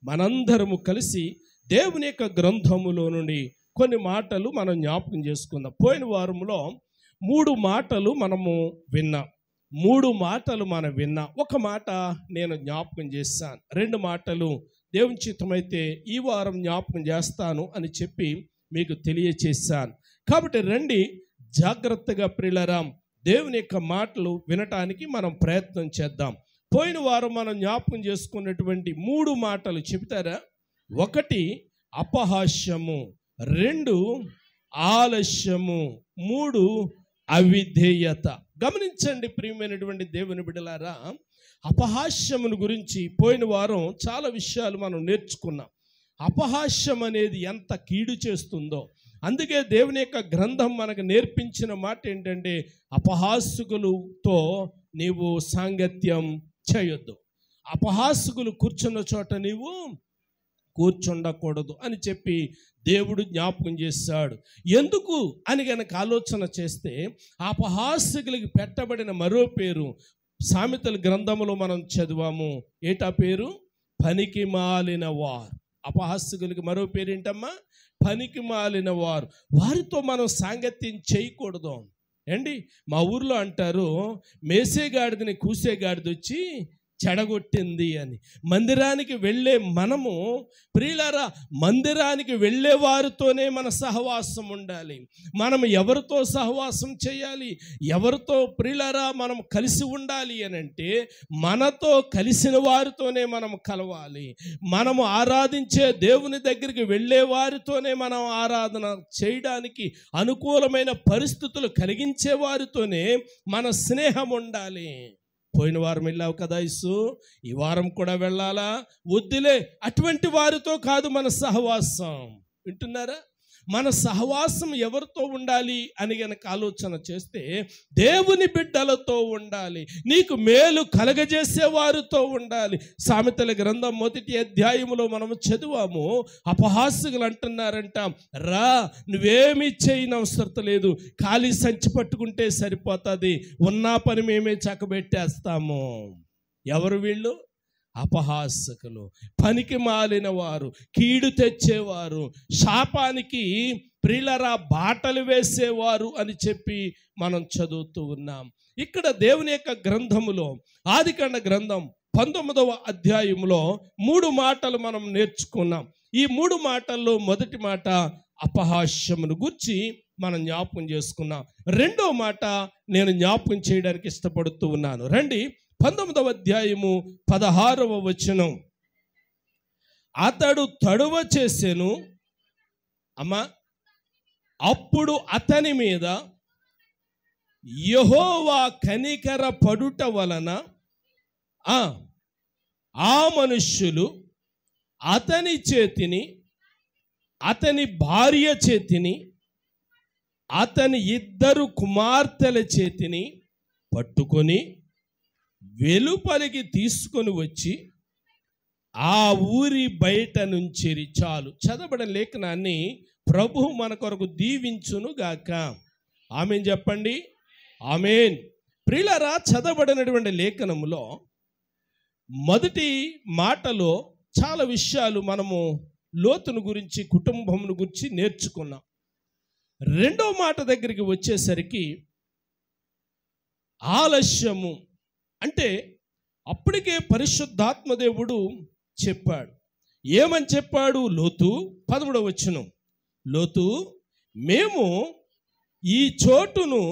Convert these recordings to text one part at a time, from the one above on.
మనందరము కలిసి దేవుని యొక్క గ్రంథములో నుండి కొన్ని మాటలు మనం జ్ఞాపకం చేసుకుందాం. పోయిన వారంలో 3 మాటలు మనము విన్నాం. 3 మాటలు మనం విన్నాం. ఒక మాట నేను జ్ఞాపకం చేశాను. 2 మాటలు దేవుని చిత్తమైతే ఈ వారం జ్ఞాపకం చేస్తాను అని చెప్పి మీకు తెలియచేశాను. కాబట్టి రండి జాగ్రత్తగా ప్రియులారా దేవుని యొక్క మాటలు వినటానికి మనం ప్రయత్నం చేద్దాం. పోయిన వారం మనం జ్ఞాపకం చేసుకున్నటువంటి 3 మాటలు చెబుతారా? 1 అపహాస్యము, 2 ఆలస్యము, 3 అవిధేయత. గమనించండి ప్రియమైనటువంటి దేవుని బిడ్డలారా, అపహాస్యమును గురించి పోయిన వారం చాలా విషయాలు మనం నేర్చుకున్నాం. అపహాస్యం అనేది ఎంత కీడు చేస్తుందో, అందుకే దేవుని యొక్క గ్రంథం మనకు నేర్పించిన మాట ఏంటంటే అపహాస్యకులతో నీవు సాంగత్యం చేయొద్దు, అపహాస్యకులు కూర్చున్న చోట నీవు కూర్చుండకూడదు అని చెప్పి దేవుడు జ్ఞాపకం చేశాడు. ఎందుకు అని గనక ఆలోచన చేస్తే అపహాస్యకులకి పెట్టబడిన మరో పేరు సామెతల గ్రంథములో మనం చదివాము. ఏటా పేరు? పనికి మాలిన వారు. అపహాస్యకులకి మరో పేరు ఏంటమ్మా? పనికి మాలిన వారు. వారితో మనం సాంగత్యం చేయకూడదు అండి. మా ఊర్లో అంటారు, మేసేగాడిదని కూసేగాడిది వచ్చి చెడగొట్టింది అని. మందిరానికి వెళ్ళే మనము ప్రియులారా, మందిరానికి వెళ్ళే వారితోనే మన సహవాసం ఉండాలి. మనం ఎవరితో సహవాసం చేయాలి, ఎవరితో ప్రియులారా మనం కలిసి ఉండాలి అని అంటే మనతో కలిసిన వారితోనే మనం కలవాలి. మనము ఆరాధించే దేవుని దగ్గరికి వెళ్ళే వారితోనే మనం ఆరాధన చేయడానికి అనుకూలమైన పరిస్థితులు కలిగించే వారితోనే మన స్నేహం ఉండాలి. పోయిన వారం వెళ్ళావు కదా ఇసు, ఈ వారం కూడా వెళ్ళాలా? వద్దులే, అటువంటి వారితో కాదు మన సహవాసం. వింటున్నారా? మన సహవాసం ఎవరితో ఉండాలి అని గనక ఆలోచన చేస్తే దేవుని బిడ్డలతో ఉండాలి, నీకు మేలు కలగజేసే వారితో ఉండాలి. సామెతల గ్రంథం 1వ అధ్యాయములో మనము చదివాము. అపహాస్యకులు అంటున్నారంట, రా నువ్వేమీ చేయనవసరం లేదు, ఖాళీ సంచి పట్టుకుంటే సరిపోతుంది, ఉన్న పని మేమే చక్కబెట్టేస్తాము. ఎవరు వీళ్ళు? అపహాస్యకులు, పనికి మాలిన వారు, కీడు తెచ్చేవారు, శాపానికి ప్రియులరా బాటలు వేసేవారు అని చెప్పి మనం చదువుతూ ఉన్నాం. ఇక్కడ దేవుని యొక్క గ్రంథములో ఆదికాండ గ్రంథం 19వ అధ్యాయంలో 3 మాటలు మనం నేర్చుకున్నాం. ఈ 3 మాటల్లో మొదటి మాట అపహాస్యమును గురించి మనం జ్ఞాపకం చేసుకున్నాం. 2వ మాట నేను జ్ఞాపకం చేయడానికి ఇష్టపడుతూ ఉన్నాను. రండి 19వ అధ్యాయము 16వ వచనం. అతడు తడువ చేసెను అమ్మా, అప్పుడు అతని మీద యెహోవా కనికర పడుట వలన ఆ మనుష్యులు అతని చేతిని, అతని భార్య చేతిని, అతని 2 కుమార్తెల చేతిని పట్టుకొని వెలుపలికి తీసుకొని వచ్చి ఆ ఊరి బయట నుంచి. చాలు, చదవబడిన లేఖనాన్ని ప్రభు మన కొరకు దీవించును గాక. ఆమేన్ చెప్పండి. ఆమేన్. ప్రియులారా, చదవబడినటువంటి లేఖనములో మొదటి మాటలో చాలా విషయాలు మనము లోతును గురించి, కుటుంబమును గురించి నేర్చుకున్నాం. 2వ మాట దగ్గరికి వచ్చేసరికి ఆలస్యము అంటే అప్పటికే పరిశుద్ధాత్మదేవుడు చెప్పాడు. ఏమని చెప్పాడు? లోతు 13వ వచనం, లోతు మేము ఈ చోటును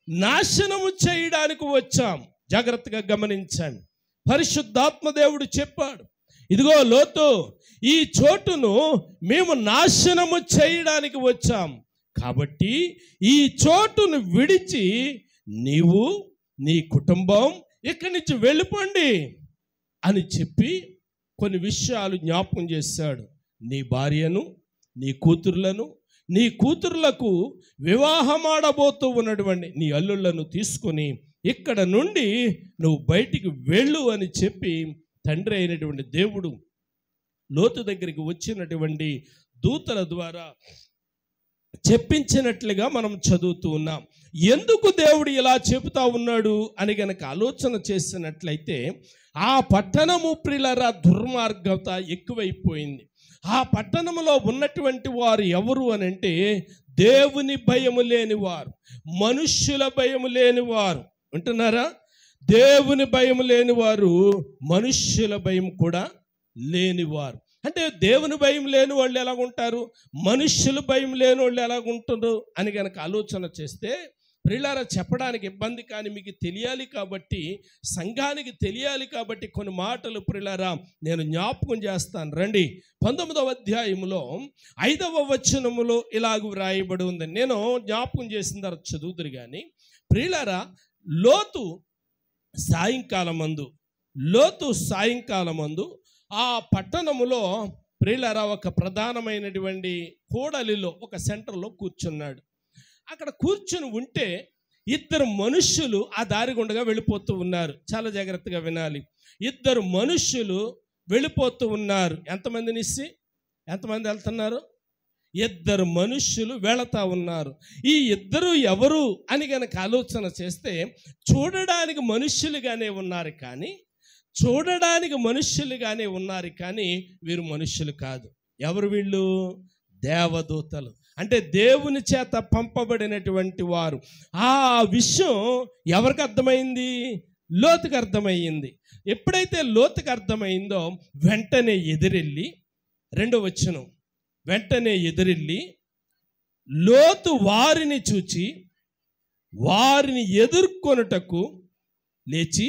నాశనము చేయడానికి వచ్చాం. జాగ్రత్తగా గమనించండి. పరిశుద్ధాత్మదేవుడు చెప్పాడు, ఇదిగో లోతు, ఈ చోటును మేము నాశనము చేయడానికి వచ్చాం, కాబట్టి ఈ చోటును విడిచి నీవు, నీ కుటుంబం ఇక్కడి నుంచి వెళ్ళిపోండి అని చెప్పి కొన్ని విషయాలు జ్ఞాపకం చేశాడు. నీ భార్యను, నీ కూతుర్లను, నీ కూతుర్లకు వివాహమాడబోతూ ఉన్నటువంటి నీ అల్లుళ్లను తీసుకొని ఇక్కడ నుండి నువ్వు బయటికి వెళ్ళు అని చెప్పి తండ్రి అయినటువంటి దేవుడు లోతు దగ్గరికి వచ్చినటువంటి దూతల ద్వారా చెప్పించినట్లుగా మనం చదువుతూ ఉన్నాం. ఎందుకు దేవుడు ఇలా చెబుతా ఉన్నాడు అని గనక ఆలోచన చేసినట్లయితే, ఆ పట్టణము ప్రియులారా దుర్మార్గత ఎక్కువైపోయింది. ఆ పట్టణంలో ఉన్నటువంటి వారు ఎవరు అని అంటే, దేవుని భయము లేనివారు, మనుష్యుల భయము లేనివారు. వింటున్నారా? దేవుని భయం లేనివారు, మనుష్యుల భయం కూడా లేనివారు. అంటే దేవుని భయం లేని వాళ్ళు ఎలాగుంటారు, మనుష్యుల భయం లేని వాళ్ళు ఎలాగుంటారు అని కనుక ఆలోచన చేస్తే, ప్రియులారా చెప్పడానికి ఇబ్బంది, కానీ మీకు తెలియాలి కాబట్టి, సంఘానికి తెలియాలి కాబట్టి కొన్ని మాటలు ప్రియులారా నేను జ్ఞాపకం చేస్తాను. రండి, 19వ అధ్యాయములో 5వ వచనములో ఇలాగ వ్రాయబడి ఉంది. నేను జ్ఞాపకం చేసిన తర్వాత చదువుతురు కానీ, ప్రియులారా లోతు సాయంకాలమందు ఆ పట్టణములో ప్రియులారా ఒక ప్రధానమైనటువంటి కూడలిలో ఒక సెంటర్లో కూర్చున్నాడు. అక్కడ కూర్చుని ఉంటే ఇద్దరు మనుష్యులు ఆ దారి గుండగా వెళ్ళిపోతూ ఉన్నారు. చాలా జాగ్రత్తగా వినాలి. ఇద్దరు మనుష్యులు వెళ్ళిపోతూ ఉన్నారు. ఎంతమంది వెళ్తున్నారు? ఇద్దరు మనుష్యులు వెళతా ఉన్నారు. ఈ ఇద్దరు ఎవరు అని గనక ఆలోచన చేస్తే, చూడడానికి మనుష్యులుగానే ఉన్నారు కానీ వీరు మనుష్యులు కాదు. ఎవరు వీళ్ళు? దేవదూతలు. అంటే దేవుని చేత పంపబడినటువంటి వారు. ఆ విషయం ఎవరికి అర్థమైంది? లోతుకు అర్థమయ్యింది. ఎప్పుడైతే లోతుకు అర్థమైందో వెంటనే ఎదురెళ్ళి, 2వ వచనం, వెంటనే ఎదురెళ్ళి లోతు వారిని చూచి వారిని ఎదుర్కొనుటకు లేచి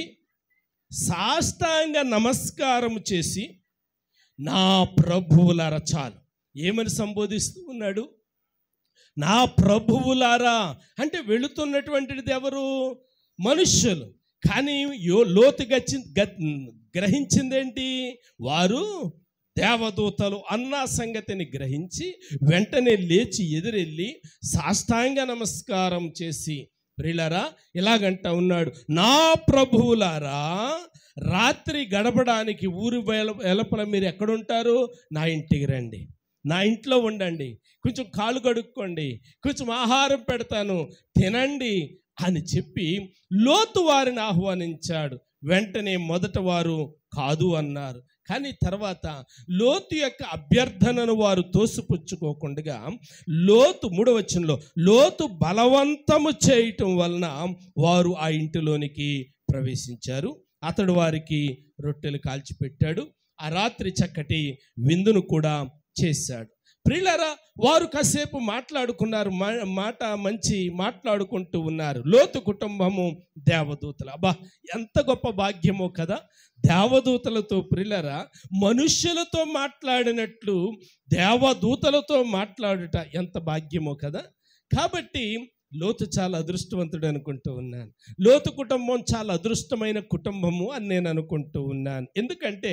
సాష్టాంగ నమస్కారం చేసి, నా ప్రభువులారా, చాలు. ఏమని సంబోధిస్తూ ఉన్నాడు? నా ప్రభువులారా. అంటే వెళుతున్నటువంటిది ఎవరు? మనుష్యులు. కానీ లోతు గ్రహించిందేంటి? వారు దేవదూతలు అన్న సంగతిని గ్రహించి వెంటనే లేచి ఎదురెళ్ళి సాష్టాంగ నమస్కారం చేసి, ప్రియులారా ఇలాగంటా ఉన్నాడు, నా ప్రభువులారా, రాత్రి గడపడానికి ఊరి వెలుపల మీరు ఎక్కడుంటారు? నా ఇంటికి రండి, నా ఇంట్లో ఉండండి, కొంచెం కాళ్ళు కడుక్కోండి, కొంచెం ఆహారం పెడతాను, తినండి అని చెప్పి లోతు వారిని ఆహ్వానించాడు. వెంటనే మొదట వారు కాదు అన్నారు. కానీ తర్వాత లోతు యొక్క అభ్యర్థనను వారు తోసిపుచ్చుకోకుండా లోతు 3వ వచనంలో లోతు బలవంతము చేయటం వలన వారు ఆ ఇంటిలోనికి ప్రవేశించారు. అతడు వారికి రొట్టెలు కాల్చిపెట్టాడు. ఆ రాత్రి చక్కటి విందును కూడా చేశాడు. ప్రియులారా వారు కాసేపు మాట్లాడుకున్నారు, మంచి మాట్లాడుకుంటూ ఉన్నారు. లోతు కుటుంబము దేవదూతలు. అబ్బా, ఎంత గొప్ప భాగ్యమో కదా! దేవదూతలతో ప్రియులారా మనుష్యులతో మాట్లాడినట్లు దేవదూతలతో మాట్లాడుట ఎంత భాగ్యమో కదా! కాబట్టి లోతు చాలా అదృష్టవంతుడు అనుకుంటూ ఉన్నాను. లోతు కుటుంబం చాలా అదృష్టమైన కుటుంబము అని నేను అనుకుంటూ ఉన్నాను. ఎందుకంటే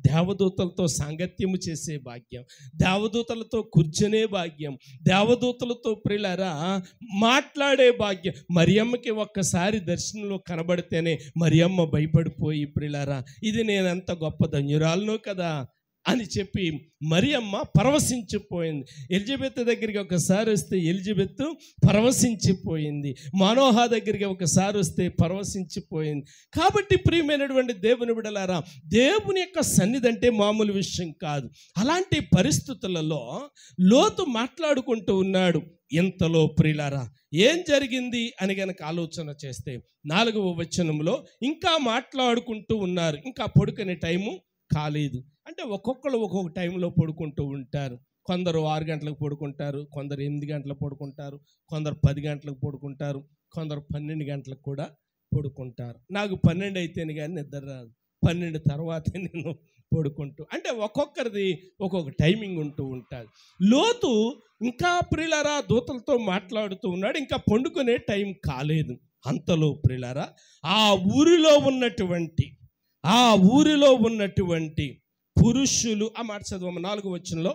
దేవదూతలతో సాంగత్యము చేసే భాగ్యం, దేవదూతలతో కూర్చునే భాగ్యం, దేవదూతలతో ప్రియులారా మాట్లాడే భాగ్యం. మరియమ్మకి ఒక్కసారి దర్శనంలో కనబడితేనే మరియమ్మ భయపడిపోయి, ప్రియులారా ఇది నేను ఎంత గొప్ప ధన్యురాలనో కదా అని చెప్పి మరియమ్మ పరవశించిపోయింది. ఎలిజబెత్ దగ్గరికి ఒకసారి వస్తే ఎలిజబెత్ పరవశించిపోయింది. మనోహ దగ్గరికి ఒకసారి వస్తే పరవశించిపోయింది. కాబట్టి ప్రియమైనటువంటి దేవుని బిడ్డలారా, దేవుని యొక్క సన్నిధి అంటే మామూలు విషయం కాదు. అలాంటి పరిస్థితులలో లోతు మాట్లాడుకుంటూ ఉన్నాడు. ఇంతలో ప్రియులారా ఏం జరిగింది అని గనక ఆలోచన చేస్తే 4వ వచనంలో ఇంకా మాట్లాడుకుంటూ ఉన్నారు. ఇంకా పడుకునే టైము కాలేదు. అంటే ఒక్కొక్కరు ఒక్కొక్క టైంలో పడుకుంటూ ఉంటారు. కొందరు 6 గంటలకు పడుకుంటారు, కొందరు 8 గంటలకు పడుకుంటారు, కొందరు 10 గంటలకు పడుకుంటారు, కొందరు 12 గంటలకు కూడా పడుకుంటారు. నాకు 12 అయితేనే కానీ నిద్ర రాదు, 12 తర్వాతే నేను పడుకుంటూ, అంటే ఒక్కొక్కరిది ఒక్కొక్క టైమింగ్ ఉంటూ ఉంటుంది. లోతు ఇంకా ప్రియులారా దూతలతో మాట్లాడుతూ ఉన్నాడు. ఇంకా పండుకునే టైం కాలేదు. అంతలో ప్రియులారా ఆ ఊరిలో ఉన్నటువంటి పురుషులు, ఆ మాట చదవమ్మ 4వ వచనంలో,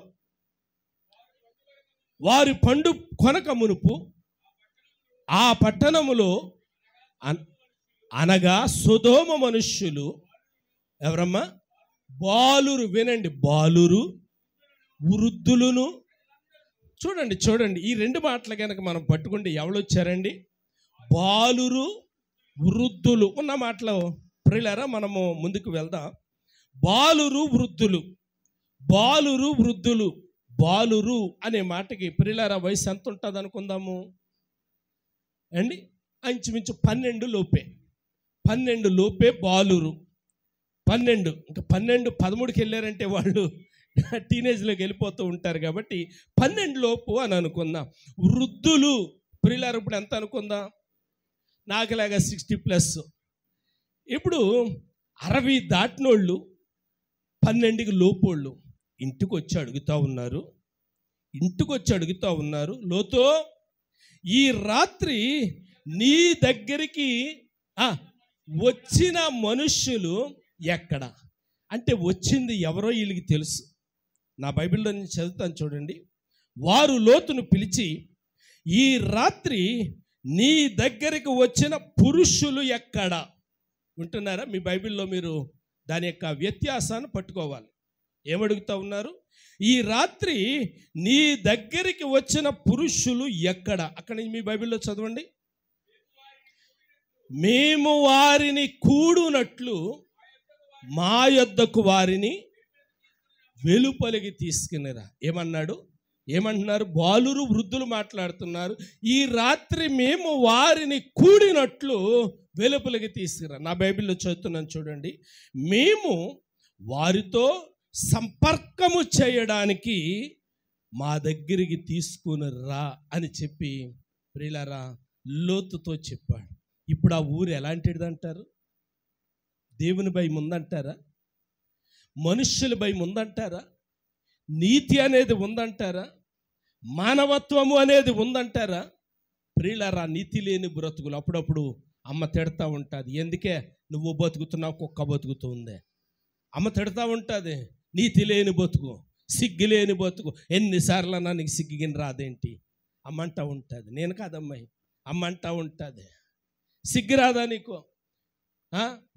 వారి పండు కొనక మునుపు ఆ పట్టణములో అనగా సొదొమ మనుష్యులు, ఎవరమ్మా? బాలురు, వినండి, బాలురు, వృద్ధులను చూడండి చూడండి, ఈ రెండు మాటలు కనుక మనం పట్టుకుంటే ఎవరు వచ్చారండి? బాలురు వృద్ధులు ఉన్న మాటలు. ప్రియులారా, మనము ముందుకు వెళ్దాం. బాలురు వృద్ధులు, బాలురు వృద్ధులు. బాలురు అనే మాటకి ప్రియులారా వయసు ఎంత ఉంటుంది అనుకుందాము అండి? ఇంచుమించు 12 లోపే, 12 లోపే బాలురు. 12 ఇంకా 12, 13కి వెళ్ళారంటే వాళ్ళు టీనేజ్లోకి వెళ్ళిపోతూ ఉంటారు కాబట్టి 12 లోపు అని అనుకుందాం. వృద్ధులు ప్రియులారా ఇప్పుడు ఎంత అనుకుందాం? నాకులాగా 60+. ఇప్పుడు 60 దాటినోళ్ళు 12కి లోపోళ్ళు ఇంటికి వచ్చి అడుగుతూ ఉన్నారు, లోతో ఈ రాత్రి నీ దగ్గరికి వచ్చిన మనుష్యులు ఎక్కడ? అంటే వచ్చింది ఎవరో వీళ్ళకి తెలుసు. నా బైబిల్లో నేను చదువుతాను చూడండి. వారు లోతును పిలిచి, ఈ రాత్రి నీ దగ్గరికి వచ్చిన పురుషులు ఎక్కడ? వింటున్నారా? మీ బైబిల్లో మీరు దాని యొక్క వ్యత్యాసాన్ని పట్టుకోవాలి. ఏమడుగుతూ ఉన్నారు? ఈ రాత్రి నీ దగ్గరికి వచ్చిన పురుషులు ఎక్కడ? అక్కడ మీ బైబిల్లో చదవండి. మేము వారిని కూడునట్లు మా యొద్దకు వారిని వెలుపలికి తీసుకునిరా. ఏమంటున్నారు? బాలురు వృద్ధులు మాట్లాడుతున్నారు. ఈ రాత్రి మేము వారిని కూడినట్లు వెలుపలికి తీసుకురా. నా బైబిల్లో చదువుతున్నాను చూడండి. మేము వారితో సంపర్కము చేయడానికి మా దగ్గరికి తీసుకుని రా అని చెప్పి ప్రియులారా లోతుతో చెప్పాడు. ఇప్పుడు ఆ ఊరు ఎలాంటిది అంటారు? దేవుని భయం ఉందంటారా? మనుష్యుల భయం ఉందంటారా? నీతి అనేది ఉందంటారా? మానవత్వము అనేది ఉందంటారా? ప్రియులారా, నీతి లేని బ్రతుకులు. అప్పుడప్పుడు అమ్మ తిడతా ఉంటుంది, ఎందుకే నువ్వు బతుకుతున్నావు, కుక్క బతుకుతూ ఉంది. అమ్మ తిడతా ఉంటుంది, నీతి లేని బతుకు, సిగ్గు లేని బతుకు. ఎన్నిసార్లు అన్నా నీకు సిగ్గిగిన రాదేంటి? అమ్మ అంటా ఉంటుంది. నేను కాదమ్మాయి, అమ్మ అంటా ఉంటుంది. సిగ్గు రాదా నీకు?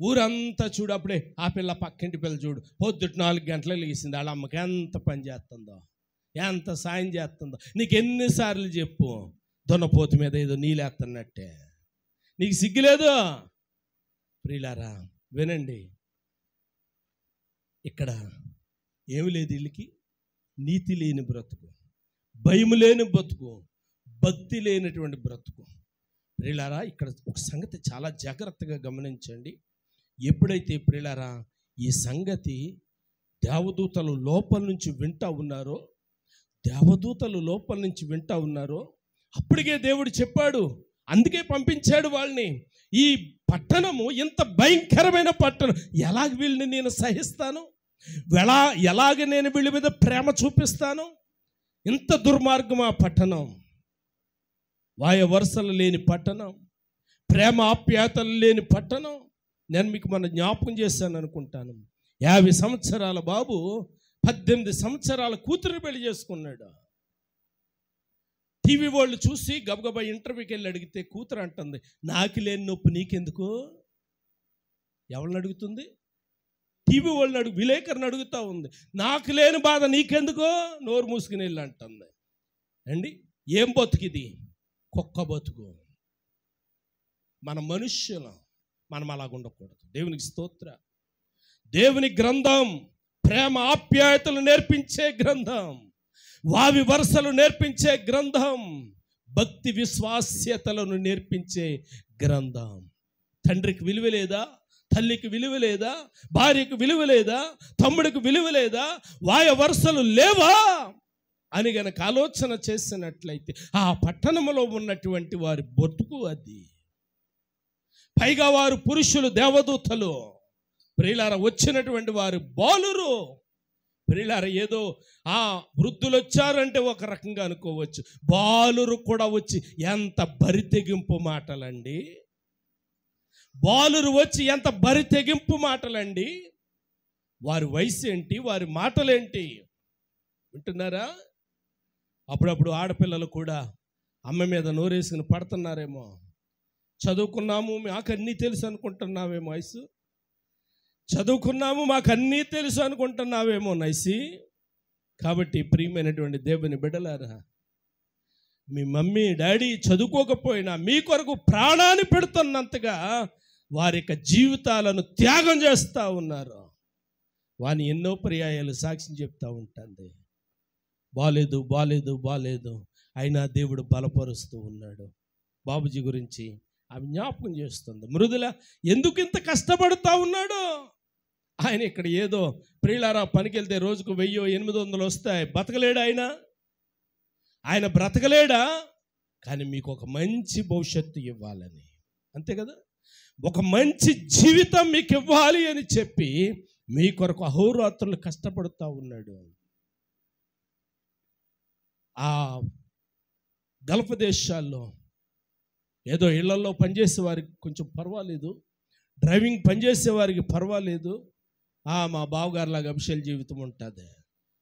ఊరంతా చూడు, అప్పుడే ఆ పిల్ల పక్కింటి పిల్ల చూడు, పొద్దుట 4 గంటలకు లేచింది, వాళ్ళ అమ్మకి ఎంత పని చేస్తుందో, ఎంత సాయం చేస్తుందో. నీకు ఎన్నిసార్లు చెప్పు, దొన్నపోతు మీద ఏదో నీళ్ళేస్తున్నట్టే. నీకు సిగ్గులేదు? ప్రియులారా వినండి, ఇక్కడ ఏమి లేదు. వీళ్ళకి నీతి లేని బ్రతుకు, భయం లేని బ్రతుకు, భక్తి లేనటువంటి బ్రతుకు. ప్రియులారా, ఇక్కడ ఒక సంగతి చాలా జాగ్రత్తగా గమనించండి. ఎప్పుడైతే ప్రియులారా ఈ సంగతి దేవదూతలు లోపల నుంచి వింటా ఉన్నారో అప్పటికే దేవుడు చెప్పాడు. అందుకే పంపించాడు వాళ్ళని. ఈ పట్టణము ఇంత భయంకరమైన పట్టణం, ఎలాగ వీళ్ళని నేను సహిస్తాను? ఎలాగ నేను వీళ్ళ మీద ప్రేమ చూపిస్తాను? ఇంత దుర్మార్గం ఆ పట్టణం, వాయ వరుసలు లేని పట్టణం, ప్రేమ ఆప్యాయతలు లేని పట్టణం. నేను మీకు మన జ్ఞాపకం చేశాను అనుకుంటాను. 50 సంవత్సరాల బాబు 18 సంవత్సరాల కూతురు పెళ్లి చేసుకున్నాడు. టీవీ వాళ్ళు చూసి గబగబా ఇంటర్వ్యూకి వెళ్ళి అడిగితే కూతురు అంటుంది, నాకు లేని నొప్పి నీకెందుకు? ఎవరిని అడుగుతుంది? టీవీ వాళ్ళని విలేకరుని అడుగుతూ ఉంది. నాకు లేని బాధ నీకెందుకో? నోరు మూసుకుని వెళ్ళి అంటుంది. అండి, ఏం బతుకిది? కుక్క బతుకు. మన మనుష్యులం, మనం అలాగ ఉండకూడదు. దేవునికి స్తోత్ర. దేవుని గ్రంథం ప్రేమ ఆప్యాయతలు నేర్పించే గ్రంథం, వావి వరుసలు నేర్పించే గ్రంథం, భక్తి విశ్వాస్యతలను నేర్పించే గ్రంథం. తండ్రికి విలువ లేదా? తల్లికి విలువ లేదా? భార్యకు విలువ లేదా? తమ్ముడికి విలువ లేదా? వాయ వరుసలు లేవా అని గనక ఆలోచన చేసినట్లయితే ఆ పట్టణంలో ఉన్నటువంటి వారి బతుకు అది. పైగా వారు పురుషులు, దేవదూతలు. ప్రియులార వచ్చినటువంటి వారు బాలురు. ప్రియులార ఏదో వృద్ధులు వచ్చారంటే ఒక రకంగా అనుకోవచ్చు, బాలురు కూడా వచ్చి ఎంత బరితెగింపు మాటలండి. బాలురు వచ్చి ఎంత బరితెగింపు మాటలండి. వారి వయసు ఏంటి, వారి మాటలేంటి వింటున్నారా? అప్పుడప్పుడు ఆడపిల్లలు కూడా అమ్మ మీద నోరేసుకుని పడుతున్నారేమో. చదువుకున్నాము, మాకు అన్నీ తెలుసు అనుకుంటున్నావేమో వయసు. చదువుకున్నాము, మాకు అన్నీ తెలుసు అనుకుంటున్నావేమో నైసి. కాబట్టి ప్రియమైనటువంటి దేవుని బిడ్డలారా, మీ మమ్మీ డాడీ చదువుకోకపోయినా మీ కొరకు ప్రాణాన్ని పెడుతున్నంతగా వారి యొక్క జీవితాలను త్యాగం చేస్తూ ఉన్నారు. వాని ఎన్నో పర్యాయాలు సాక్ష్యం చెప్తూ ఉంటుంది. బాలేదు బాలేదు బాలేదు, అయినా దేవుడు బలపరుస్తూ ఉన్నాడు. బాబుజీ గురించి ఆమె జ్ఞాపకం చేస్తుంది. మృదుల ఎందుకు ఇంత కష్టపడుతూ ఉన్నాడు? ఆయన ఇక్కడ ఏదో ప్రియులారా పనికి వెళ్తే రోజుకు 1000-800 వస్తాయి, బతకలేడా ఆయన బ్రతకలేడా? కానీ మీకు ఒక మంచి భవిష్యత్తు ఇవ్వాలని, అంతే కదా, ఒక మంచి జీవితం మీకు ఇవ్వాలి అని చెప్పి మీ కొరకు అహోరాత్రులు కష్టపడుతూ ఉన్నాడు. ఆ గల్ఫ్ దేశాల్లో ఏదో ఇళ్లలో పనిచేసే వారికి కొంచెం పర్వాలేదు, డ్రైవింగ్ పనిచేసే వారికి పర్వాలేదు, మా బావగారిలాగా అభిషేక్ జీవితం ఉంటుంది.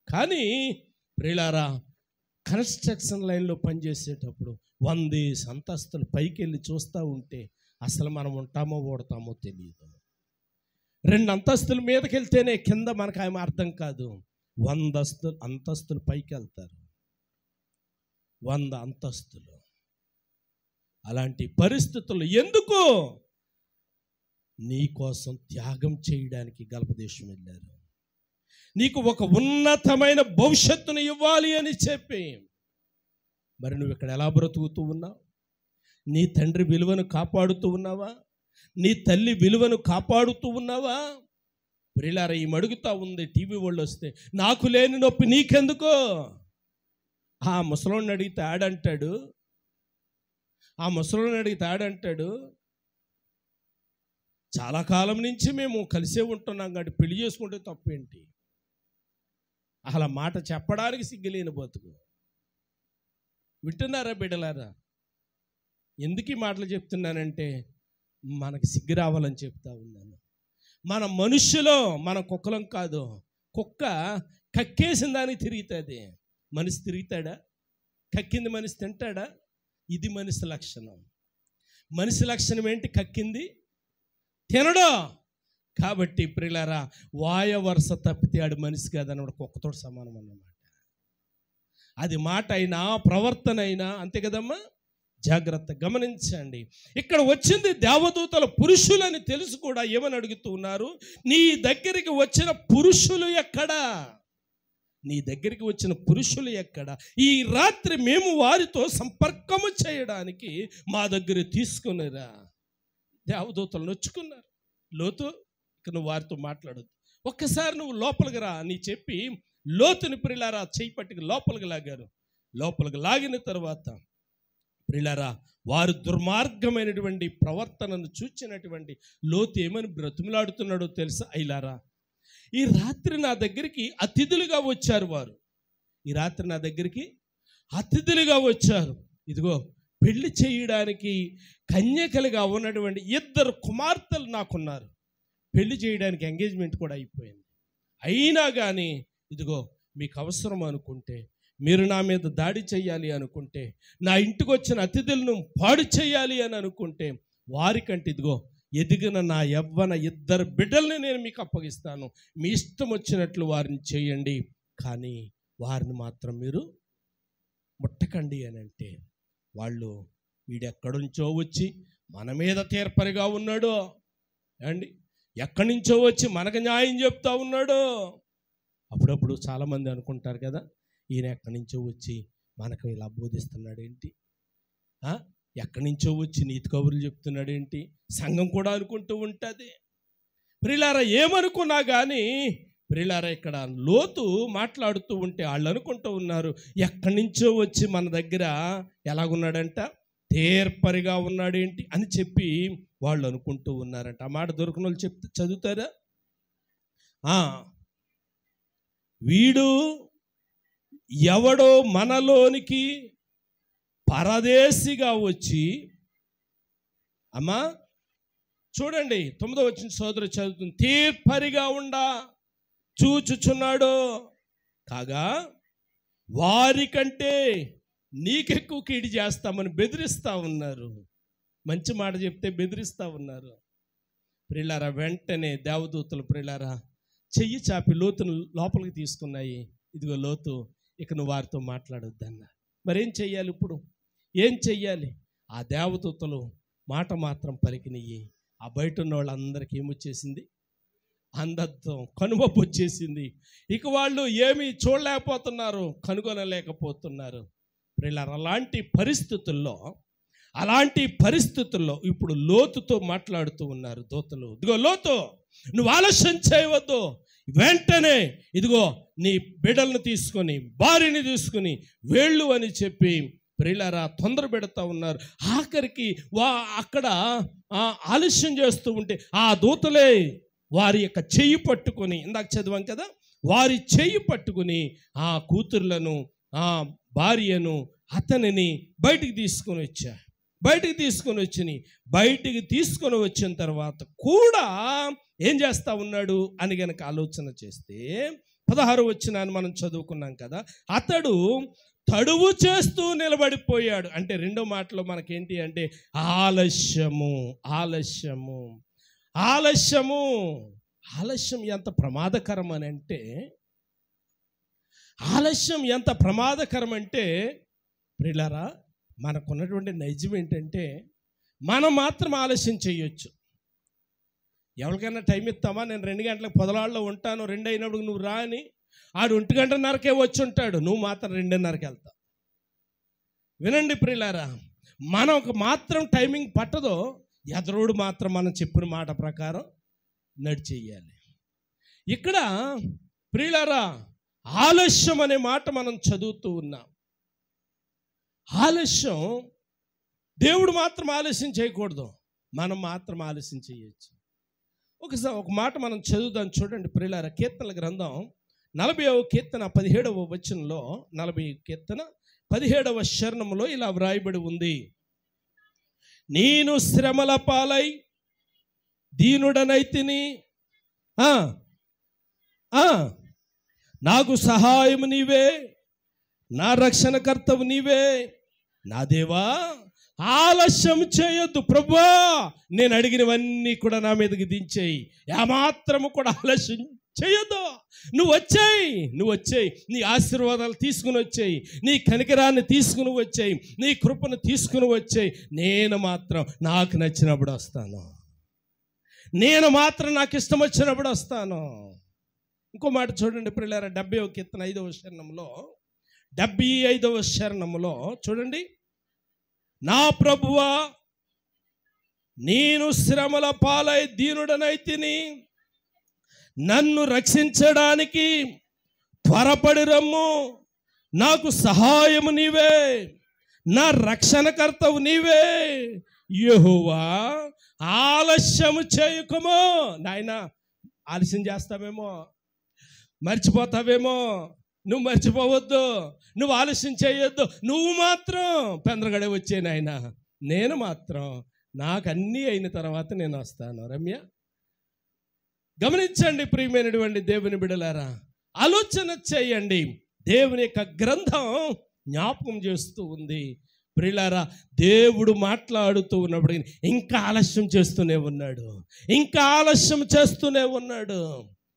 కానీ ప్రియులారా కన్స్ట్రక్షన్ లైన్లో పనిచేసేటప్పుడు 100 అంతస్తులు పైకి వెళ్ళి చూస్తూ ఉంటే అసలు మనం ఉంటామో ఓడతామో తెలియదు. 2 అంతస్తుల మీదకి వెళ్తేనే కింద మనకు ఆమె అర్థం కాదు. 100 అంతస్తులు పైకి వెళ్తారు, 100 అంతస్తులు. అలాంటి పరిస్థితులు ఎందుకు? నీ కోసం త్యాగం చేయడానికి గల్ఫ్ దేశం వెళ్ళారు. నీకు ఒక ఉన్నతమైన భవిష్యత్తును ఇవ్వాలి అని చెప్పి. మరి నువ్వు ఇక్కడ ఎలా బ్రతుకుతూ ఉన్నావు? నీ తండ్రి విలువను కాపాడుతూ ఉన్నావా? నీ తల్లి విలువను కాపాడుతూ ఉన్నావా? ప్రియులారా ఈ అడుగుతూ ఉంది టీవీ వాళ్ళు వస్తే, నాకు లేని నొప్పి నీకెందుకో? ఆ ముసలోడిని అడిగితే ఆడంటాడు, చాలా కాలం నుంచి మేము కలిసే ఉంటున్నాం కాబట్టి పెళ్లి చేసుకుంటే తప్పేంటి? అలా మాట చెప్పడానికి సిగ్గులేని బతుకు. వింటున్నారా బిడ్డలారా? ఎందుకు ఈ మాటలు చెప్తున్నానంటే మనకి సిగ్గు రావాలని చెప్తా ఉన్నాను. మన మనుష్యులో మన కుక్కలం కాదు. కుక్క కక్కేసిన దానికి తిరుగుతుంది, మనిషి తిరుగుతాడా? కక్కింది మనిషి తింటాడా? ఇది మనిషి లక్షణం. మనిషి లక్షణం ఏంటి? కక్కింది తినడు. కాబట్టి ప్రియులారా వాయ వరుస తప్పితే ఆడు మనిషి కాదన్నమాట, కుక్కతో సమానం అన్నమాట. అది మాట అయినా ప్రవర్తన అయినా అంతే కదమ్మా. జాగ్రత్త గమనించండి. ఇక్కడ వచ్చింది దేవదూతల పురుషులని తెలుసు కూడా ఏమని అడుగుతూ ఉన్నారు? నీ దగ్గరికి వచ్చిన పురుషులు ఎక్కడా? నీ దగ్గరికి వచ్చిన పురుషులు ఎక్కడ? ఈ రాత్రి మేము వారితో సంపర్కము చేయడానికి మా దగ్గర తీసుకునిరా. దేవదూతలు నొచ్చుకున్నారు. లోతు ఇక నువ్వు వారితో మాట్లాడొద్దు, ఒక్కసారి నువ్వు లోపలికి రా అని చెప్పి లోతుని ప్రియులారా చేయి పట్టుకు లోపలికి లాగారు. లోపలికి లాగిన తర్వాత ప్రియులారా వారు దుర్మార్గమైనటువంటి ప్రవర్తనను చూచినటువంటి లోతు ఏమని బ్రతుములాడుతున్నాడో తెలుసా? అయిలారా ఈ రాత్రి నా దగ్గరికి అతిథులుగా వచ్చారు. వారు ఈ రాత్రి నా దగ్గరికి అతిథులుగా వచ్చారు. ఇదిగో పెళ్లి చేయడానికి కన్యకలుగా ఉన్నటువంటి 2 కుమార్తెలు నాకున్నారు. పెళ్లి చేయడానికి ఎంగేజ్మెంట్ కూడా అయిపోయింది. అయినా కానీ ఇదిగో మీకు అవసరం అనుకుంటే, మీరు నా మీద దాడి చేయాలి అనుకుంటే, నా ఇంటికి వచ్చిన అతిథులను పాడు చేయాలి అని అనుకుంటే, వారికంటే ఇదిగో ఎదిగిన నా యవ్వన 2 బిడ్డల్ని నేను మీకు అప్పగిస్తాను. మీ ఇష్టం వచ్చినట్లు వారిని చేయండి, కానీ వారిని మాత్రం మీరు ముట్టకండి అని అంటే, వాళ్ళు వీడెక్కడి నుంచో వచ్చి మన మీద తీర్పరిగా ఉన్నాడు అండి, ఎక్కడి నుంచో వచ్చి మనకు న్యాయం చెప్తా ఉన్నాడు. అప్పుడప్పుడు చాలామంది అనుకుంటారు కదా, ఈయన ఎక్కడి నుంచో వచ్చి మనకు ఇలా బోధిస్తున్నాడు ఏంటి, ఎక్కడి నుంచో వచ్చి నీతి కబుర్లు చెప్తున్నాడు ఏంటి, సంఘం కూడా అనుకుంటూ ఉంటుంది. ప్రియులారా ఏమనుకున్నా కానీ ప్రియులారా ఇక్కడ లోతు మాట్లాడుతూ ఉంటే వాళ్ళు అనుకుంటూ ఉన్నారు, ఎక్కడి నుంచో వచ్చి మన దగ్గర ఎలాగున్నాడంట, తీర్పరిగా ఉన్నాడేంటి అని చెప్పి వాళ్ళు అనుకుంటూ ఉన్నారంట. ఆ మాట దొరికిన వాళ్ళు చెప్తే చదువుతారా? వీడు ఎవడో మనలోనికి పరదేశిగా వచ్చి, అమ్మా చూడండి 9వ వచనం సోదరు చదువుతుంది, తీర్పరిగా ఉండా చూచుచున్నాడు కాగా వారికంటే నీకెక్కువ కీడి చేస్తామని బెదిరిస్తూ ఉన్నారు. మంచి మాట చెప్తే బెదిరిస్తూ ఉన్నారు. ప్రియులారా వెంటనే దేవదూతలు ప్రియులారా చెయ్యి చాపి లోతును లోపలికి తీసుకున్నాయి. ఇదిగో లోతు ఇక నువ్వు వారితో మాట్లాడొద్దన్న. మరేం చెయ్యాలి ఇప్పుడు? ఏం చెయ్యాలి? ఆ దేవదూతలు మాట మాత్రం పలికినయ్యి. ఆ బయట ఉన్న వాళ్ళందరికీ ఏమొచ్చేసింది? అంధత్వం, కనుమొప్పి వచ్చేసింది. ఇక వాళ్ళు ఏమీ చూడలేకపోతున్నారు, కనుగొనలేకపోతున్నారు. అలాంటి పరిస్థితుల్లో ఇప్పుడు లోతుతో మాట్లాడుతూ ఉన్నారు దూతలు. ఇదిగో లోతు, నువ్వు ఆలస్యం చేయవద్దు, వెంటనే ఇదిగో నీ బిడ్డలను తీసుకొని, భార్యని తీసుకుని వెళ్ళు అని చెప్పి ప్రియులారా తొందర పెడతా ఉన్నారు. ఆఖరికి అక్కడ ఆలస్యం చేస్తూ ఉంటే ఆ దూతలే వారి యొక్క చెయ్యి పట్టుకొని, ఇందాక చదివాం కదా, వారి చెయ్యి పట్టుకుని ఆ కూతుర్లను, ఆ భార్యను, అతనిని బయటికి తీసుకొని వచ్చారు. బయటికి తీసుకొని వచ్చిన తర్వాత కూడా ఏం చేస్తా ఉన్నాడు అని గనక ఆలోచన చేస్తే 16వ వచనాన్ని మనం చదువుకున్నాం కదా, అతడు తడువు చేస్తూ నిలబడిపోయాడు. అంటే రెండో మాటలో మనకేంటి అంటే ఆలస్యం ఎంత ప్రమాదకరం అని అంటే, ప్రియులారా మనకున్నటువంటి నైజం ఏంటంటే మనం మాత్రం ఆలస్యం చేయొచ్చు. ఎవరికైనా టైం ఇస్తామా? నేను 2 గంటలకు పొదలాళ్ళలో ఉంటాను, 2 అయినప్పుడు నువ్వు రా అని. ఆడు 1:30కే వచ్చి ఉంటాడు, నువ్వు మాత్రం 2:30కి వెళ్తావు. వినండి ప్రియులారా, మనకు మాత్రం టైమింగ్ పట్టదో, ఎదరోడు మాత్రం మనం చెప్పిన మాట ప్రకారం నడిచేయాలి. ఇక్కడ ప్రియులారా ఆలస్యం అనే మాట మనం చదువుతూ ఉన్నాం. ఆలస్యం, దేవుడు మాత్రం ఆలస్యం చేయకూడదు, మనం మాత్రం ఆలస్యం చేయొచ్చు. ఒక మాట మనం చదువుదాం చూడండి ప్రియులారా. కీర్తనల గ్రంథం 40వ కీర్తన 17వ వచనంలో, 40 కీర్తన 17వ చరణంలో ఇలా వ్రాయబడి ఉంది: నేను శ్రమల పాలై దీనుడనైతిని, నాకు సహాయము నీవే, నా రక్షణకర్తవు నీవే, నా దేవా ఆలస్యం చేయొద్దు ప్రభువా, నేను అడిగినవన్నీ కూడా నా మీదకి దించేయి, ఏమాత్రము కూడా ఆలస్యం చేయొద్దు. నువ్వు వచ్చేయి, నీ ఆశీర్వాదాలు తీసుకుని వచ్చేయి, నీ కనికరాన్ని తీసుకుని వచ్చేయి, నీ కృపను తీసుకుని వచ్చేయి. నేను మాత్రం నాకు నచ్చినప్పుడు వస్తాను, నేను మాత్రం నాకు ఇష్టం వచ్చినప్పుడు వస్తాను. ఇంకో మాట చూడండి ప్రియులారా, 70వ కీర్తన 5వ చరణంలో, 75వ చరణంలో చూడండి, నా ప్రభువా నేను శ్రమల పాలై దీనుడనైతిని, నన్ను రక్షించడానికి త్వరపడి రమ్ము, నాకు సహాయము నీవే, నా రక్షణకర్తవు నీవే. యెహోవా ఆలస్యము చేయకుమో. నాయన ఆలస్యం చేస్తావేమో, మర్చిపోతావేమో, నువ్వు మర్చిపోవద్దు, నువ్వు ఆలస్యం చేయొద్దు, నువ్వు మాత్రం పెందరగడే వచ్చే నాయన, నేను మాత్రం నాకు అన్నీ అయిన తర్వాత నేను వస్తాను. రమ్య గమనించండి ప్రియమైనటువంటి దేవుని బిడ్డలారా, ఆలోచన చేయండి. దేవుని యొక్క గ్రంథం జ్ఞాపకం చేస్తూ ఉంది ప్రియులారా, దేవుడు మాట్లాడుతూ ఉన్నప్పుడు ఇంకా ఆలస్యం చేస్తూనే ఉన్నాడు.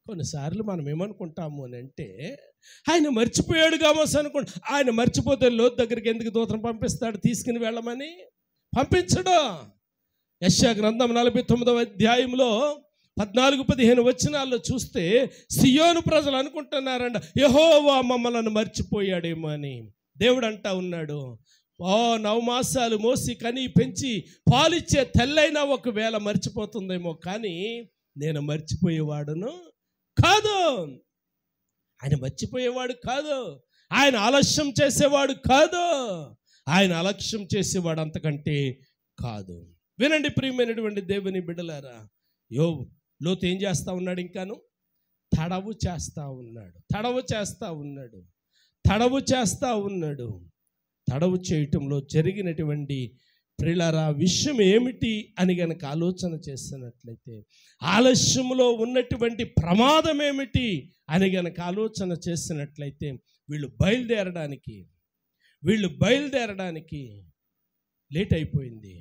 కొన్నిసార్లు మనం ఏమనుకుంటాము అని అంటే, ఆయన మర్చిపోయాడు కావచ్చు అనుకోండి. ఆయన మర్చిపోతే లోతు దగ్గరికి ఎందుకు దూతను పంపిస్తాడు తీసుకుని వెళ్ళమని? పంపించడు. యెషయా గ్రంథం 49వ అధ్యాయంలో 14-15 వచనాల్లో చూస్తే సియోను ప్రజలు అనుకుంటున్నారంట, యెహోవా మమ్మలను మర్చిపోయాడేమో అని. దేవుడు అంటా ఉన్నాడు, 9 మాసాలు మోసి కని పెంచి పాలిచ్చే తెల్లైనా ఒకవేళ మర్చిపోతుందేమో, కానీ నేను మర్చిపోయేవాడును కాదు. ఆయన మర్చిపోయేవాడు కాదు, ఆయన ఆలస్యం చేసేవాడు కాదు, ఆయన అలక్ష్యం చేసేవాడు అంతకంటే కాదు. వినండి ప్రియమైనటువంటి దేవుని బిడ్డలారా, లోతు ఏం చేస్తూ ఉన్నాడు? ఇంకాను తడవు చేస్తూ ఉన్నాడు. తడవు చేయటంలో జరిగినటువంటి ప్రియులారా విషయం ఏమిటి అని గనక ఆలోచన చేస్తున్నట్లయితే, ఆలస్యంలో ఉన్నటువంటి ప్రమాదం ఏమిటి అని గనక ఆలోచన చేస్తున్నట్లయితే, వీళ్ళు బయలుదేరడానికి లేట్ అయిపోయింది.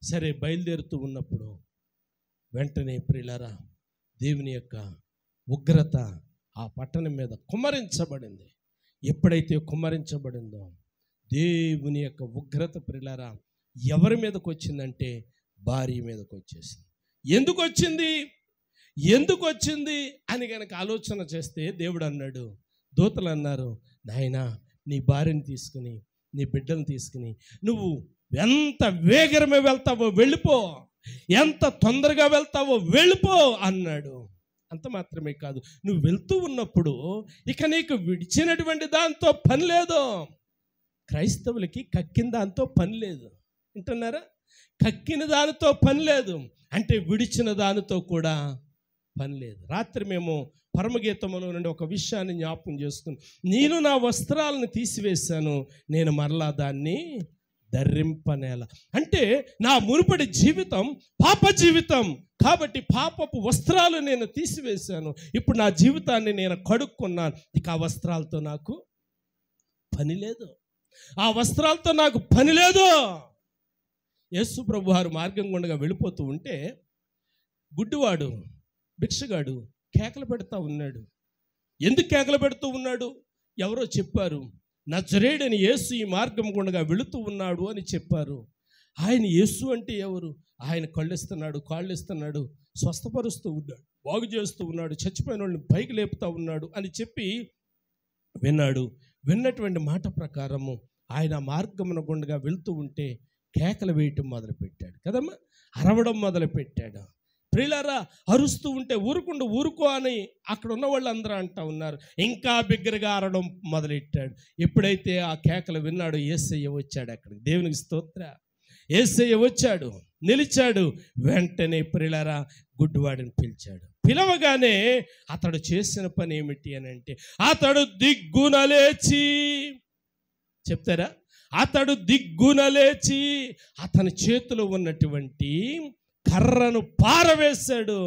సరే, బయలుదేరుతూ ఉన్నప్పుడు వెంటనే ప్రియులారా దేవుని యొక్క ఉగ్రత ఆ పట్టణం మీద కుమ్మరించబడింది. ఎప్పుడైతే కుమ్మరించబడిందో దేవుని యొక్క ఉగ్రత ప్రియులారా ఎవరి మీదకి వచ్చిందంటే భార్య మీదకి వచ్చేసింది. ఎందుకు వచ్చింది అని కనుక ఆలోచన చేస్తే దేవుడు అన్నాడు, దూతలు అన్నారు, నాయనా నీ భార్యని తీసుకుని నీ బిడ్డను తీసుకుని నువ్వు ఎంత వేగరమే వెళ్తావో వెళ్ళిపో, ఎంత తొందరగా వెళ్తావో వెళ్ళిపో అన్నాడు. అంత మాత్రమే కాదు, నువ్వు వెళ్తూ ఉన్నప్పుడు ఇక నీకు విడిచినటువంటి దాంతో పని లేదు. క్రైస్తవులకి కక్కిన దాంతో పని లేదు, వింటున్నారా? కక్కిన దానితో పని లేదు అంటే విడిచిన దానితో కూడా పని లేదు. రాత్రి మేము పరమగీతములో నుండి ఒక విషయాన్ని జ్ఞాపకం చేసుకుని, నేను నా వస్త్రాలను తీసివేశాను, నేను మరలా దాన్ని ధరింపనేల. అంటే నా మునుపటి జీవితం పాప జీవితం కాబట్టి పాపపు వస్త్రాలు నేను తీసివేశాను, ఇప్పుడు నా జీవితాన్ని నేను కడుక్కున్నాను, ఇక ఆ వస్త్రాలతో నాకు పని లేదు, ఆ వస్త్రాలతో నాకు పని లేదు. యేసు ప్రభు వారు మార్గం గుండగా వెళ్ళిపోతూ ఉంటే గుడ్డివాడు భిక్షగాడు కేకలు పెడతా ఉన్నాడు. ఎందుకు కేకలు పెడుతూ ఉన్నాడు? ఎవరో చెప్పారు, నజరేయుడైన యేసు ఈ మార్గం గుండగా వెళుతూ ఉన్నాడు అని చెప్పారు. ఆయన యేసు అంటే ఎవరు? ఆయన కళ్ళు ఇస్తున్నాడు, కాళ్ళు ఇస్తున్నాడు, స్వస్థపరుస్తూ ఉన్నాడు, బాగు చేస్తూ ఉన్నాడు, చచ్చిపోయిన వాళ్ళని పైకి లేపుతా ఉన్నాడు అని చెప్పి విన్నాడు. విన్నటువంటి మాట ప్రకారము ఆయన మార్గమున గుండగా వెళుతూ ఉంటే కేకలు వేయటం మొదలుపెట్టాడు కదమ్మా, అరవడం మొదలుపెట్టాడు. ప్రియులారా, అరుస్తూ ఉంటే ఊరుకో అని అక్కడ ఉన్న వాళ్ళందరూ అంటూ ఉన్నారు. ఇంకా బిగ్గరగా అరవడం మొదలెట్టాడు. ఎప్పుడైతే ఆ కేకలు విన్నాడు, యేసయ్య వచ్చాడు అక్కడికి. దేవునికి స్తోత్ర. యేసయ్య వచ్చాడు, నిలిచాడు. వెంటనే ప్రియులారా గుడ్డివాడిని పిలిచాడు. పిలవగానే అతడు చేసిన పని ఏమిటి అని అంటే, అతడు దిగ్గున లేచి, చెప్తారా, అతడు దిగ్గున లేచి అతని చేతిలో ఉన్నటువంటి కర్రను పారవేశాడు.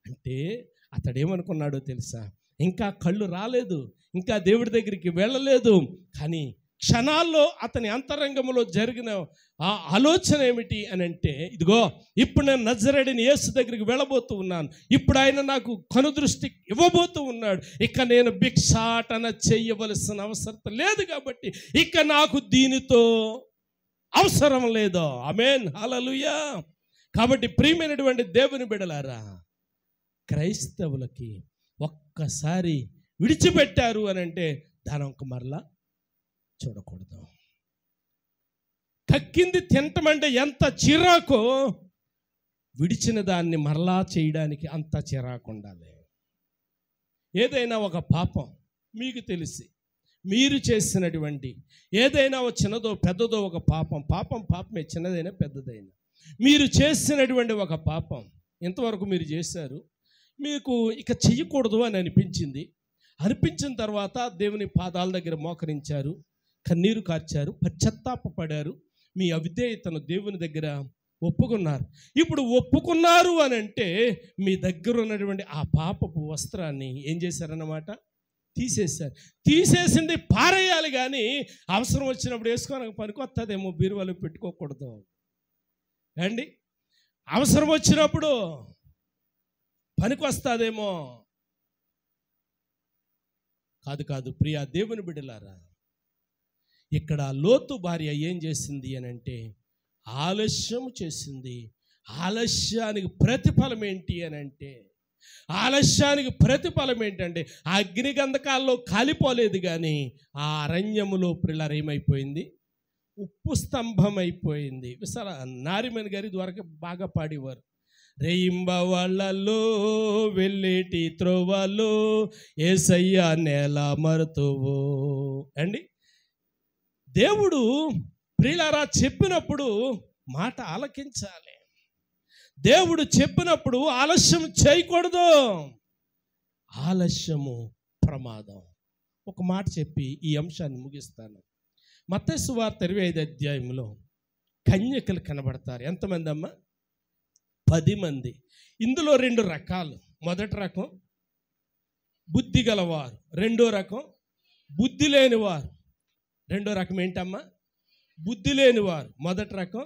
అంటే అతడు ఏమనుకున్నాడో తెలుసా? ఇంకా కళ్ళు రాలేదు, ఇంకా దేవుడి దగ్గరికి వెళ్ళలేదు, కానీ క్షణాల్లో అతని అంతరంగంలో జరిగిన ఆ ఆలోచన ఏమిటి అని అంటే, ఇదిగో ఇప్పుడు నేను నజరేయుడైన యేసు దగ్గరికి వెళ్ళబోతూ ఉన్నాను, ఇప్పుడు ఆయన నాకు కనుదృష్టి ఇవ్వబోతూ ఉన్నాడు, ఇక నేను భిక్షాటన చేయవలసిన అవసరం లేదు, కాబట్టి ఇక నాకు దీనితో అవసరం లేదు. ఆమేన్, హల్లెలూయా. కాబట్టి ప్రియమైనటువంటి దేవుని బిడ్డలారా, క్రైస్తవులకి ఒక్కసారి విడిచిపెట్టారు అని అంటే దాని ఒక మరలా చూడకూడదు. కక్కింది తింటమంటే ఎంత చిరాకో, విడిచిన దాన్ని మరలా చేయడానికి అంత చిరాకు ఉండాలి. ఏదైనా ఒక పాపం మీకు తెలిసి మీరు చేసినటువంటి ఏదైనా ఒక చిన్నదో పెద్దదో ఒక పాపమే, చిన్నదైనా పెద్దదైనా మీరు చేసినటువంటి ఒక పాపం ఇంతవరకు మీరు చేశారు, మీకు ఇక చెయ్యకూడదు అని అనిపించిన తర్వాత దేవుని పాదాల దగ్గర మోకరించారు, కన్నీరు కార్చారు, పశ్చాత్తాపపడారు, మీ అవిధేయతను దేవుని దగ్గర ఒప్పుకున్నారు. ఇప్పుడు ఒప్పుకున్నారు అని అంటే మీ దగ్గర ఉన్నటువంటి ఆ పాపపు వస్త్రాన్ని ఏం చేశారన్నమాట? తీసేశారు. తీసేసింది పారేయాలి, కానీ అవసరం వచ్చినప్పుడు వేసుకోవడానికి పనికొస్తుందేమో బీరువాలో పెట్టుకోకూడదు అండి. అవసరం వచ్చినప్పుడు పనికొస్తుందేమో. కాదు ప్రియా దేవుని బిడ్డలారా, ఇక్కడ లోతు భార్య ఏం చేసింది అని అంటే ఆలస్యం చేసింది. ఆలస్యానికి ప్రతిఫలం ఏంటి అని అంటే, ఆలస్యానికి ప్రతిఫలం ఏంటంటే అగ్నిగంధకాల్లో కాలిపోలేదు, కానీ ఆ అరణ్యములో పిల్లలు ఏమైపోయింది? ఉప్పు స్తంభం అయిపోయింది. నారిమణి గారి ద్వారా బాగా పాడేవారు. రేయింబవళ్ళలో వెళ్ళేటి త్రోవలో యేసయ్య నేల మరుతువో అండి. దేవుడు ప్రియులారా చెప్పినప్పుడు మాట ఆలకించాలి. దేవుడు చెప్పినప్పుడు ఆలస్యం చేయకూడదు. ఆలస్యము ప్రమాదం. ఒక మాట చెప్పి ఈ అంశాన్ని ముగిస్తాను. మత్తయి సువార్త 25వ అధ్యాయంలో కన్యకలు కనబడతారు. ఎంతమంది అమ్మ? 10 మంది. ఇందులో 2 రకాలు. మొదటి రకం బుద్ధి గలవారు, రెండో రకం బుద్ధి లేనివారు. రెండో రకం ఏంటమ్మా? బుద్ధి లేనివారు. మొదటి రకం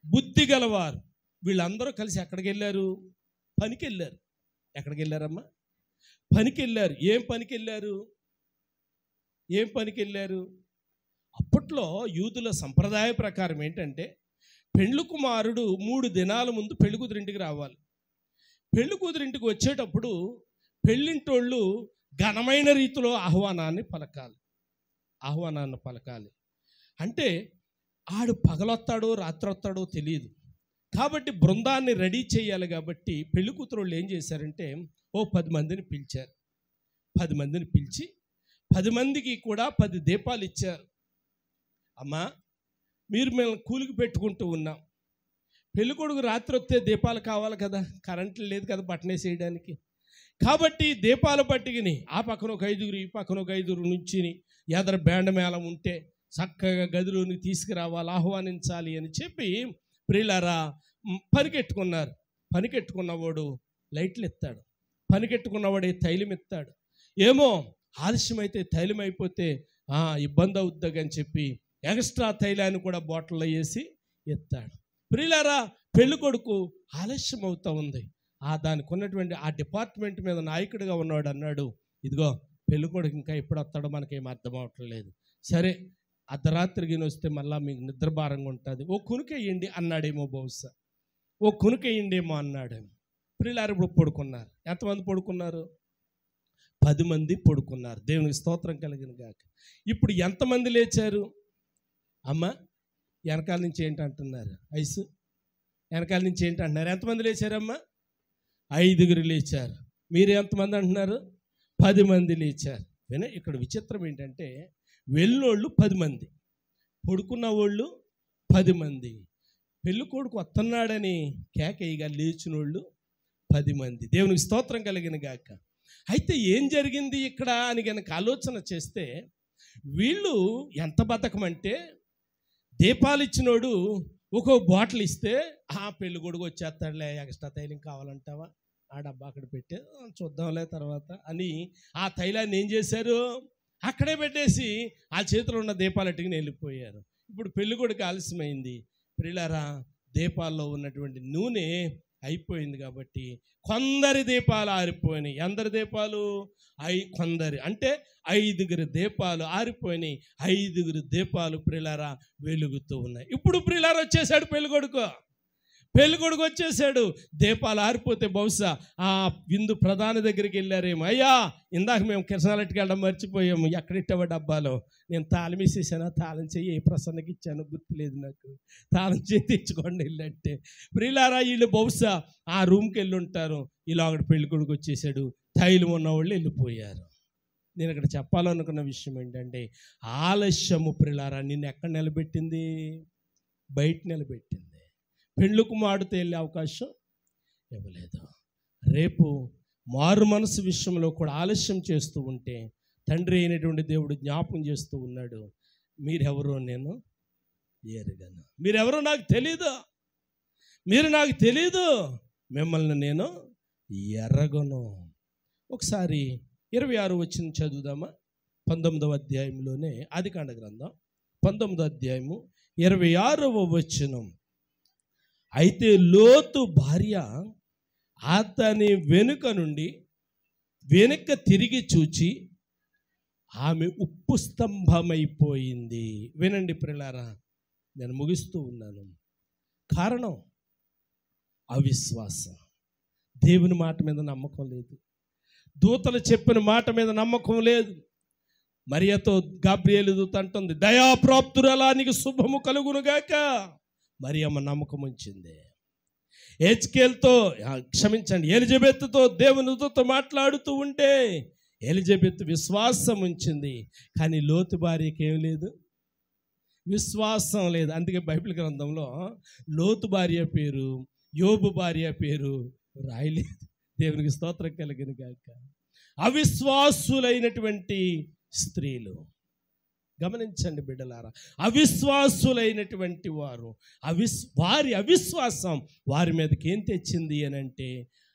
బుద్ధి గలవారు. వీళ్ళందరూ కలిసి ఎక్కడికి వెళ్ళారు? పనికి వెళ్ళారు. ఎక్కడికి వెళ్ళారమ్మా? పనికి వెళ్ళారు. ఏం పనికి వెళ్ళారు? అప్పట్లో యూదుల సంప్రదాయ ప్రకారం ఏంటంటే పెండ్లి కుమారుడు 3 దినాల ముందు పెళ్లి కూతురింటికి రావాలి. పెళ్లి కూతురింటికి వచ్చేటప్పుడు పెళ్ళింటోళ్ళు ఘనమైన రీతిలో ఆహ్వానాన్ని పలకాలి. అంటే ఆడు పగలొస్తాడో రాత్రి వస్తాడో తెలియదు కాబట్టి బృందాన్ని రెడీ చేయాలి. కాబట్టి పెళ్లి కూతురోళ్ళు ఏం చేశారంటే 10 మందిని పిలిచారు. 10 మందిని పిలిచి 10 మందికి కూడా 10 దీపాలు ఇచ్చారు. అమ్మా, మేము కూలికి పెట్టుకుంటూ ఉన్నాం. పెళ్లి కొడుకు రాత్రి వస్తే దీపాలు కావాలి కదా, కరెంట్లు లేదు కదా బట్టనేసి వేయడానికి. కాబట్టి దీపాలు పట్టుకుని ఆ పక్కన ఒక 5, ఈ పక్కన ఒక 5 నుంచి ఎదర బ్యాండ్ మేళం ఉంటే చక్కగా గదిలోనికి తీసుకురావాలి, ఆహ్వానించాలి అని చెప్పి ప్రియులారా పనికెట్టుకున్నారు. పనికెట్టుకున్నవాడు లైట్లు ఎత్తాడు, పనికెట్టుకున్నవాడే తైలం ఎత్తాడు. ఏమో ఆలస్యమైతే తైలం అయిపోతే ఇబ్బంది అవుద్దని చెప్పి ఎక్స్ట్రా తైలాన్ని కూడా బాటిల్లో వేసి ఎత్తాడు. ప్రియులారా పెళ్లి కొడుకు ఆలస్యం అవుతూ ఉంది. దానికి ఉన్నటువంటి ఆ డిపార్ట్మెంట్ మీద నాయకుడిగా ఉన్నవాడు అన్నాడు, ఇదిగో పెళ్లి కొడుకు ఇంకా ఎప్పుడు వస్తాడో మనకేం అర్థం అవట్లేదు. సరే అర్ధరాత్రికి వస్తే మళ్ళీ మీకు నిద్రభారంగా ఉంటుంది, ఓ కునుకేయండి అన్నాడేమో, బహుశా ఓ కునుకేయండేమో అన్నాడేమో. ప్రియులారు ఇప్పుడు పడుకున్నారు. ఎంతమంది పడుకున్నారు? 10 మంది పడుకున్నారు. దేవునికి స్తోత్రం కలిగిన గాక. ఇప్పుడు ఎంతమంది లేచారు? అమ్మ వెనకాల నుంచి ఏంటి అంటున్నారు? ఐసు వెనకాల నుంచి ఏంటి అంటున్నారు? ఎంతమంది లేచారమ్మా? 5 లేచారు. మీరు ఎంతమంది అంటున్నారు? 10 మంది లేచారు. వినే ఇక్కడ విచిత్రం ఏంటంటే వెళ్ళినోళ్ళు 10 మంది, పడుకున్న వాళ్ళు 10 మంది. పెళ్ళి కొడుకు వస్తున్నాడని కేకయ్యగా లేచినోళ్ళు 10 మంది. దేవునికి స్తోత్రం కలిగిన గాక. అయితే ఏం జరిగింది ఇక్కడ అని కనుక ఆలోచన చేస్తే వీళ్ళు ఎంత బతకమంటే దీపాలు ఇచ్చినోడు ఒక్కో బాటిల్ ఇస్తే పెళ్ళి కొడుకు వచ్చేస్తాడులే, ఎక్స్ట్రా తైలం కావాలంటావా, ఆ డబ్బా అక్కడ పెట్టే చూద్దాంలే తర్వాత అని ఆ తైలాన్ని ఏం చేశారు? అక్కడే పెట్టేసి ఆ చేతిలో ఉన్న దీపాలట్టుకుని వెళ్ళిపోయారు. ఇప్పుడు పెళ్ళి కొడుకు ఆలస్యమైంది. ప్రియులారా దీపాల్లో ఉన్నటువంటి నూనె అయిపోయింది కాబట్టి కొందరి దీపాలు ఆరిపోయినాయి. అందరి దీపాలు కొందరి అంటే 5 దీపాలు ఆరిపోయినాయి. 5 దీపాలు ప్రియులారా వెలుగుతూ ఉన్నాయి. ఇప్పుడు ప్రియులారా వచ్చేసాడు పెళ్లి కొడుకు వచ్చేసాడు. దీపాలు ఆరిపోతే బహుశా ఆ విందు ప్రధాని దగ్గరికి వెళ్ళారేమో, అయ్యా ఇందాక మేము కిరసనాలెట్టుకు వెళ్ళడం మర్చిపోయాము, ఎక్కడిట్టావా డబ్బాలో, నేను తాళం వేసేసాను, తాళం చెయ్యి ఏ ప్రసన్నకి ఇచ్చాను గుర్తులేదు నాకు, తాళం చేయి తెచ్చుకోండి వెళ్ళంటే. ప్రియులారా వీళ్ళు బహుశా ఆ రూమ్కి వెళ్ళి ఉంటారు. ఇలా ఒకటి పెళ్లి కొడుకు వచ్చేసాడు. తైలం ఉన్నవాళ్ళు వెళ్ళిపోయారు. నేను ఇక్కడ చెప్పాలనుకున్న విషయం ఏంటంటే ఆలస్యము ప్రియులారా నిన్ను ఎక్కడ నిలబెట్టింది? బయట నిలబెట్టింది. పెళ్ళికు మాడితే వెళ్ళే అవకాశం ఇవ్వలేదు. రేపు మారు మనసు విషయంలో కూడా ఆలస్యం చేస్తూ ఉంటే తండ్రి అయినటువంటి దేవుడు జ్ఞాపకం చేస్తూ ఉన్నాడు, మీరెవరో నేను ఎరుగను, మీరెవరో నాకు తెలీదు, మీరు నాకు తెలీదు, మిమ్మల్ని నేను ఎరగను. ఒకసారి 26 వచనం చదువుదామా? 19వ అధ్యాయంలోనే ఆదికాండ గ్రంథం 19వ అధ్యాయము 26వ వచనం. అయితే లోతు భార్య అతని వెనుక తిరిగి చూచి ఆమె ఉప్పు స్తంభమైపోయింది. వినండి ప్రియులారా, నేను ముగిస్తూ ఉన్నాను. కారణం అవిశ్వాసం. దేవుని మాట మీద నమ్మకం లేదు, దూతలు చెప్పిన మాట మీద నమ్మకం లేదు. మరియతో గాబ్రియేలు దూత అంటుంది, దయాప్రాప్తురాలా నీకు శుభము కలుగునుగాక. మరియమ్మ నమ్మకం ఉంచింది. ఎలిజబెత్తుతో దేవుని దూత మాట్లాడుతూ ఉంటే ఎలిజబెత్ విశ్వాసం ఉంచింది. కానీ లోతు భార్యకి ఏం లేదు, విశ్వాసం లేదు. అందుకే బైబిల్ గ్రంథంలో లోతు భార్య పేరు, యోబు భార్య పేరు రాయలేదు. దేవునికి స్తోత్రం కలిగిన గాక. అవిశ్వాసులైనటువంటి స్త్రీలు, గమనించండి బిడ్డలారా, అవిశ్వాసులైనటువంటి వారు వారి అవిశ్వాసం వారి మీదకి ఏం తెచ్చింది అని అంటే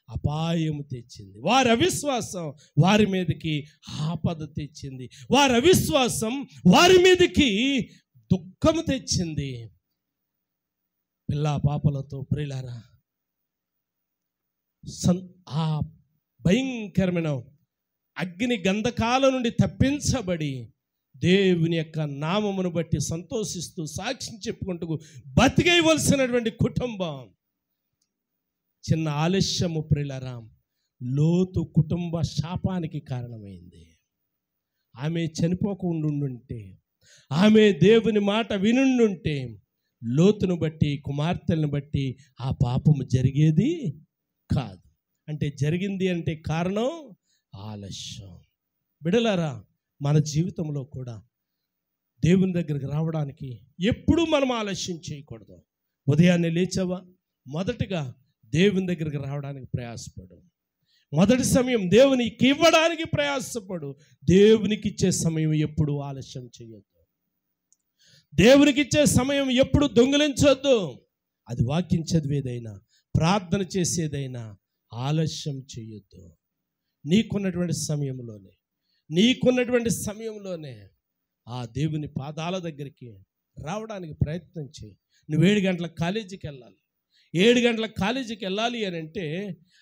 అపాయము తెచ్చింది. వారి అవిశ్వాసం వారి మీదకి ఆపద తెచ్చింది. వారి అవిశ్వాసం వారి మీదకి దుఃఖము తెచ్చింది. పిల్లా పాపలతో ప్రియులారా ఆ భయంకరమైన అగ్ని గంధకాల నుండి తప్పించబడి దేవుని యొక్క నామమును బట్టి సంతోషిస్తూ సాక్ష్యం చెప్పుకుంటూ బతికేయవలసినటువంటి కుటుంబం. చిన్న ఆలస్యము ప్రియులారా లోతు కుటుంబ శాపానికి కారణమైంది. ఆమె చనిపోకుండా ఉండుంటే, ఆమె దేవుని మాట వినుండుంటే లోతును బట్టి, కుమార్తెలను బట్టి ఆ పాపము జరిగేది కాదు. అంటే జరిగింది అంటే కారణం ఆలస్యం. బిడలారా, మన జీవితంలో కూడా దేవుని దగ్గరికి రావడానికి ఎప్పుడూ మనం ఆలస్యం చేయకూడదు. ఉదయాన్నే లేచావా, మొదటగా దేవుని దగ్గరికి రావడానికి ప్రయాసపడు. మొదటి సమయం దేవునికి ఇవ్వడానికి ప్రయాసపడు. దేవునికి ఇచ్చే సమయం ఎప్పుడు ఆలస్యం చేయొద్దు. దేవునికి ఇచ్చే సమయం ఎప్పుడు దొంగిలించొద్దు. అది వాక్యం చదివేదైనా, ప్రార్థన చేసేదైనా ఆలస్యం చేయొద్దు. నీకున్నటువంటి సమయంలోనే ఆ దేవుని పాదాల దగ్గరికి రావడానికి ప్రయత్నం చేయి. నువ్వు 7 గంటలకు కాలేజీకి వెళ్ళాలి. 7 గంటలకు కాలేజీకి వెళ్ళాలి అని అంటే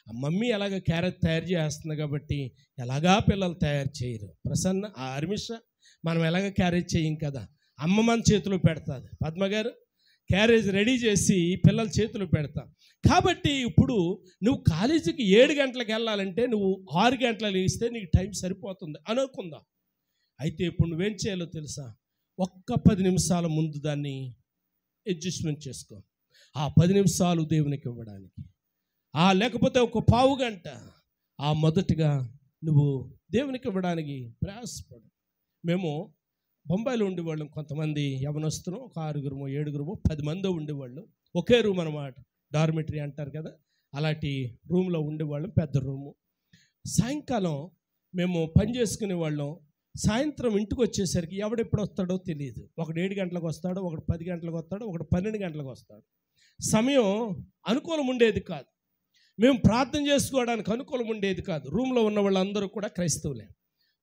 మమ్మీ ఎలాగ క్యారెట్ తయారు చేస్తుంది కాబట్టి ఎలాగా పిల్లలు తయారు చేయరు. ప్రసన్న, ఆ హర్మిష, మనం ఎలాగ క్యారేజ్ చేయం కదా, అమ్మ మన చేతిలో పెడతాది. పద్మగారు క్యారేజ్ రెడీ చేసి పిల్లల చేతిలో పెడతాం. కాబట్టి ఇప్పుడు నువ్వు కాలేజీకి 7 గంటలకు వెళ్ళాలంటే నువ్వు 6 గంటలకు లేస్తే నీకు టైం సరిపోతుంది అనుకుందాం. అయితే ఇప్పుడు నువ్వేం చేయాలో తెలుసా? ఒక్క 10 నిమిషాల ముందు దాన్ని అడ్జస్ట్మెంట్ చేసుకో. ఆ 10 నిమిషాలు దేవునికి ఇవ్వడానికి, లేకపోతే ఒక పావు గంట మొదటిగా నువ్వు దేవునికి ఇవ్వడానికి ప్రయాసపడు. మేము బొంబాయిలో ఉండేవాళ్ళం. కొంతమంది యవనస్తులు, ఒక 6గురు 7గురు 10 మంది ఉండేవాళ్ళు. ఒకే రూమ్ అన్నమాట, డార్మిటరీ అంటారు కదా, అలాంటి రూమ్లో ఉండేవాళ్ళం, పెద్ద రూము. సాయంకాలం మేము పని చేసుకునే వాళ్ళం. సాయంత్రం ఇంటికి వచ్చేసరికి ఎవడెప్పుడు వస్తాడో తెలియదు. ఒకడు 7 గంటలకు వస్తాడు, ఒకడు 10 గంటలకు వస్తాడు, ఒకడు 12 గంటలకు వస్తాడు. సమయం అనుకూలం ఉండేది కాదు. మేము ప్రార్థన చేసుకోవడానికి అనుకూలం ఉండేది కాదు. రూమ్లో ఉన్న వాళ్ళందరూ కూడా క్రైస్తవులే.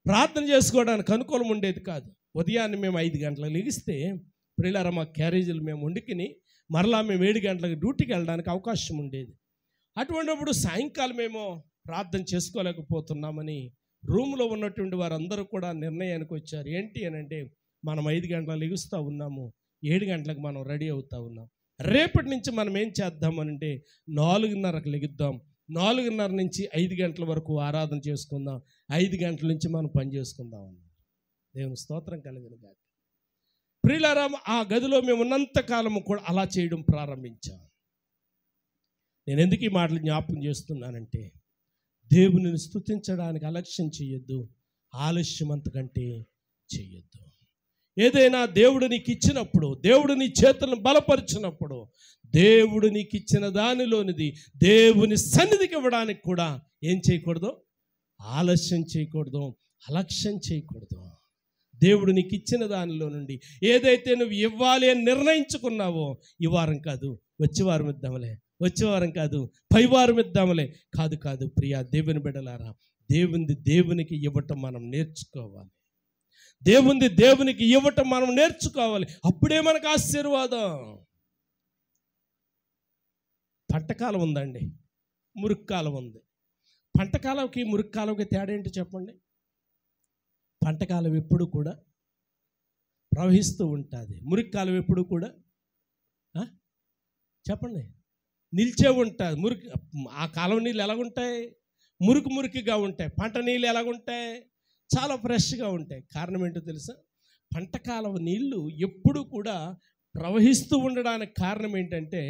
ప్రార్థన చేసుకోవడానికి అనుకూలం ఉండేది కాదు. ఉదయాన్నే మేము 5 గంటలకు లెగిస్తే ప్రియులారా మా క్యారేజీలు మేము వండుకుని మరలా మేము 7 గంటలకు డ్యూటీకి వెళ్ళడానికి అవకాశం ఉండేది. అటువంటిప్పుడు సాయంకాలం మేము ప్రార్థన చేసుకోలేకపోతున్నామని రూమ్లో ఉన్నటువంటి వారందరూ కూడా నిర్ణయానికి వచ్చారు. ఏంటి అని అంటే, మనం 5 గంటలకు లెగుస్తూ ఉన్నాము, 7 గంటలకు మనం రెడీ అవుతూ ఉన్నాం. రేపటి నుంచి మనం ఏం చేద్దామనంటే 4:30కు లెగుద్దాం, 4:30 నుంచి 5 గంటల వరకు ఆరాధన చేసుకుందాం, 5 గంటల నుంచి మనం పని చేసుకుందాం అన్నారు. దేవుని స్తోత్రం కలిగిన గాక. ప్రియులారా, ఆ గదిలో మేము ఉన్నంతకాలము కూడా అలా చేయడం ప్రారంభించాం. నేను ఎందుకు ఈ మాటలు జ్ఞాపకం చేస్తున్నానంటే, దేవునిని స్తుతించడానికి అలక్ష్యం చేయొద్దు, ఆలస్యం అంతకంటే చేయొద్దు. ఏదైనా దేవుడు నీకు ఇచ్చినప్పుడు, దేవుడు నీ చేతులను బలపరిచినప్పుడు, దేవుడు నీకు ఇచ్చిన దానిలోనిది దేవుని సన్నిధికి ఇవ్వడానికి కూడా ఏం చేయకూడదు? ఆలస్యం చేయకూడదు, అలక్ష్యం చేయకూడదు. దేవుడు నీకు ఇచ్చిన దానిలో నుండి ఏదైతే నువ్వు ఇవ్వాలి అని నిర్ణయించుకున్నావో, ఈ వారం కాదు వచ్చే వారం ఇద్దాంలే, వచ్చే వారం కాదు పై వారం ఇద్దాంలే, కాదు ప్రియా దేవుని బిడ్డలారా, దేవునికి ఇవ్వటం మనం నేర్చుకోవాలి. దేవునికి ఇవ్వటం మనం నేర్చుకోవాలి. అప్పుడే మనకు ఆశీర్వాదం. పంటకాలం ఉందండి, మురుక్కాలం ఉంది. పంటకాలంకి మురుక్కాలంకి తేడా ఏంటి చెప్పండి? పంటకాలం ఎప్పుడు కూడా ప్రవహిస్తూ ఉంటుంది, మురిక్కాలం ఎప్పుడు కూడా చెప్పండి నిలిచే ఉంటుంది. ఆ కాలం నీళ్ళు ఎలాగుంటాయి? మురికిగా ఉంటాయి. పంట నీళ్ళు ఎలాగుంటాయి? చాలా ఫ్రెష్గా ఉంటాయి. కారణం ఏంటో తెలుసా? పంటకాలం నీళ్ళు ఎప్పుడు కూడా ప్రవహిస్తూ ఉండడానికి కారణం ఏంటంటే,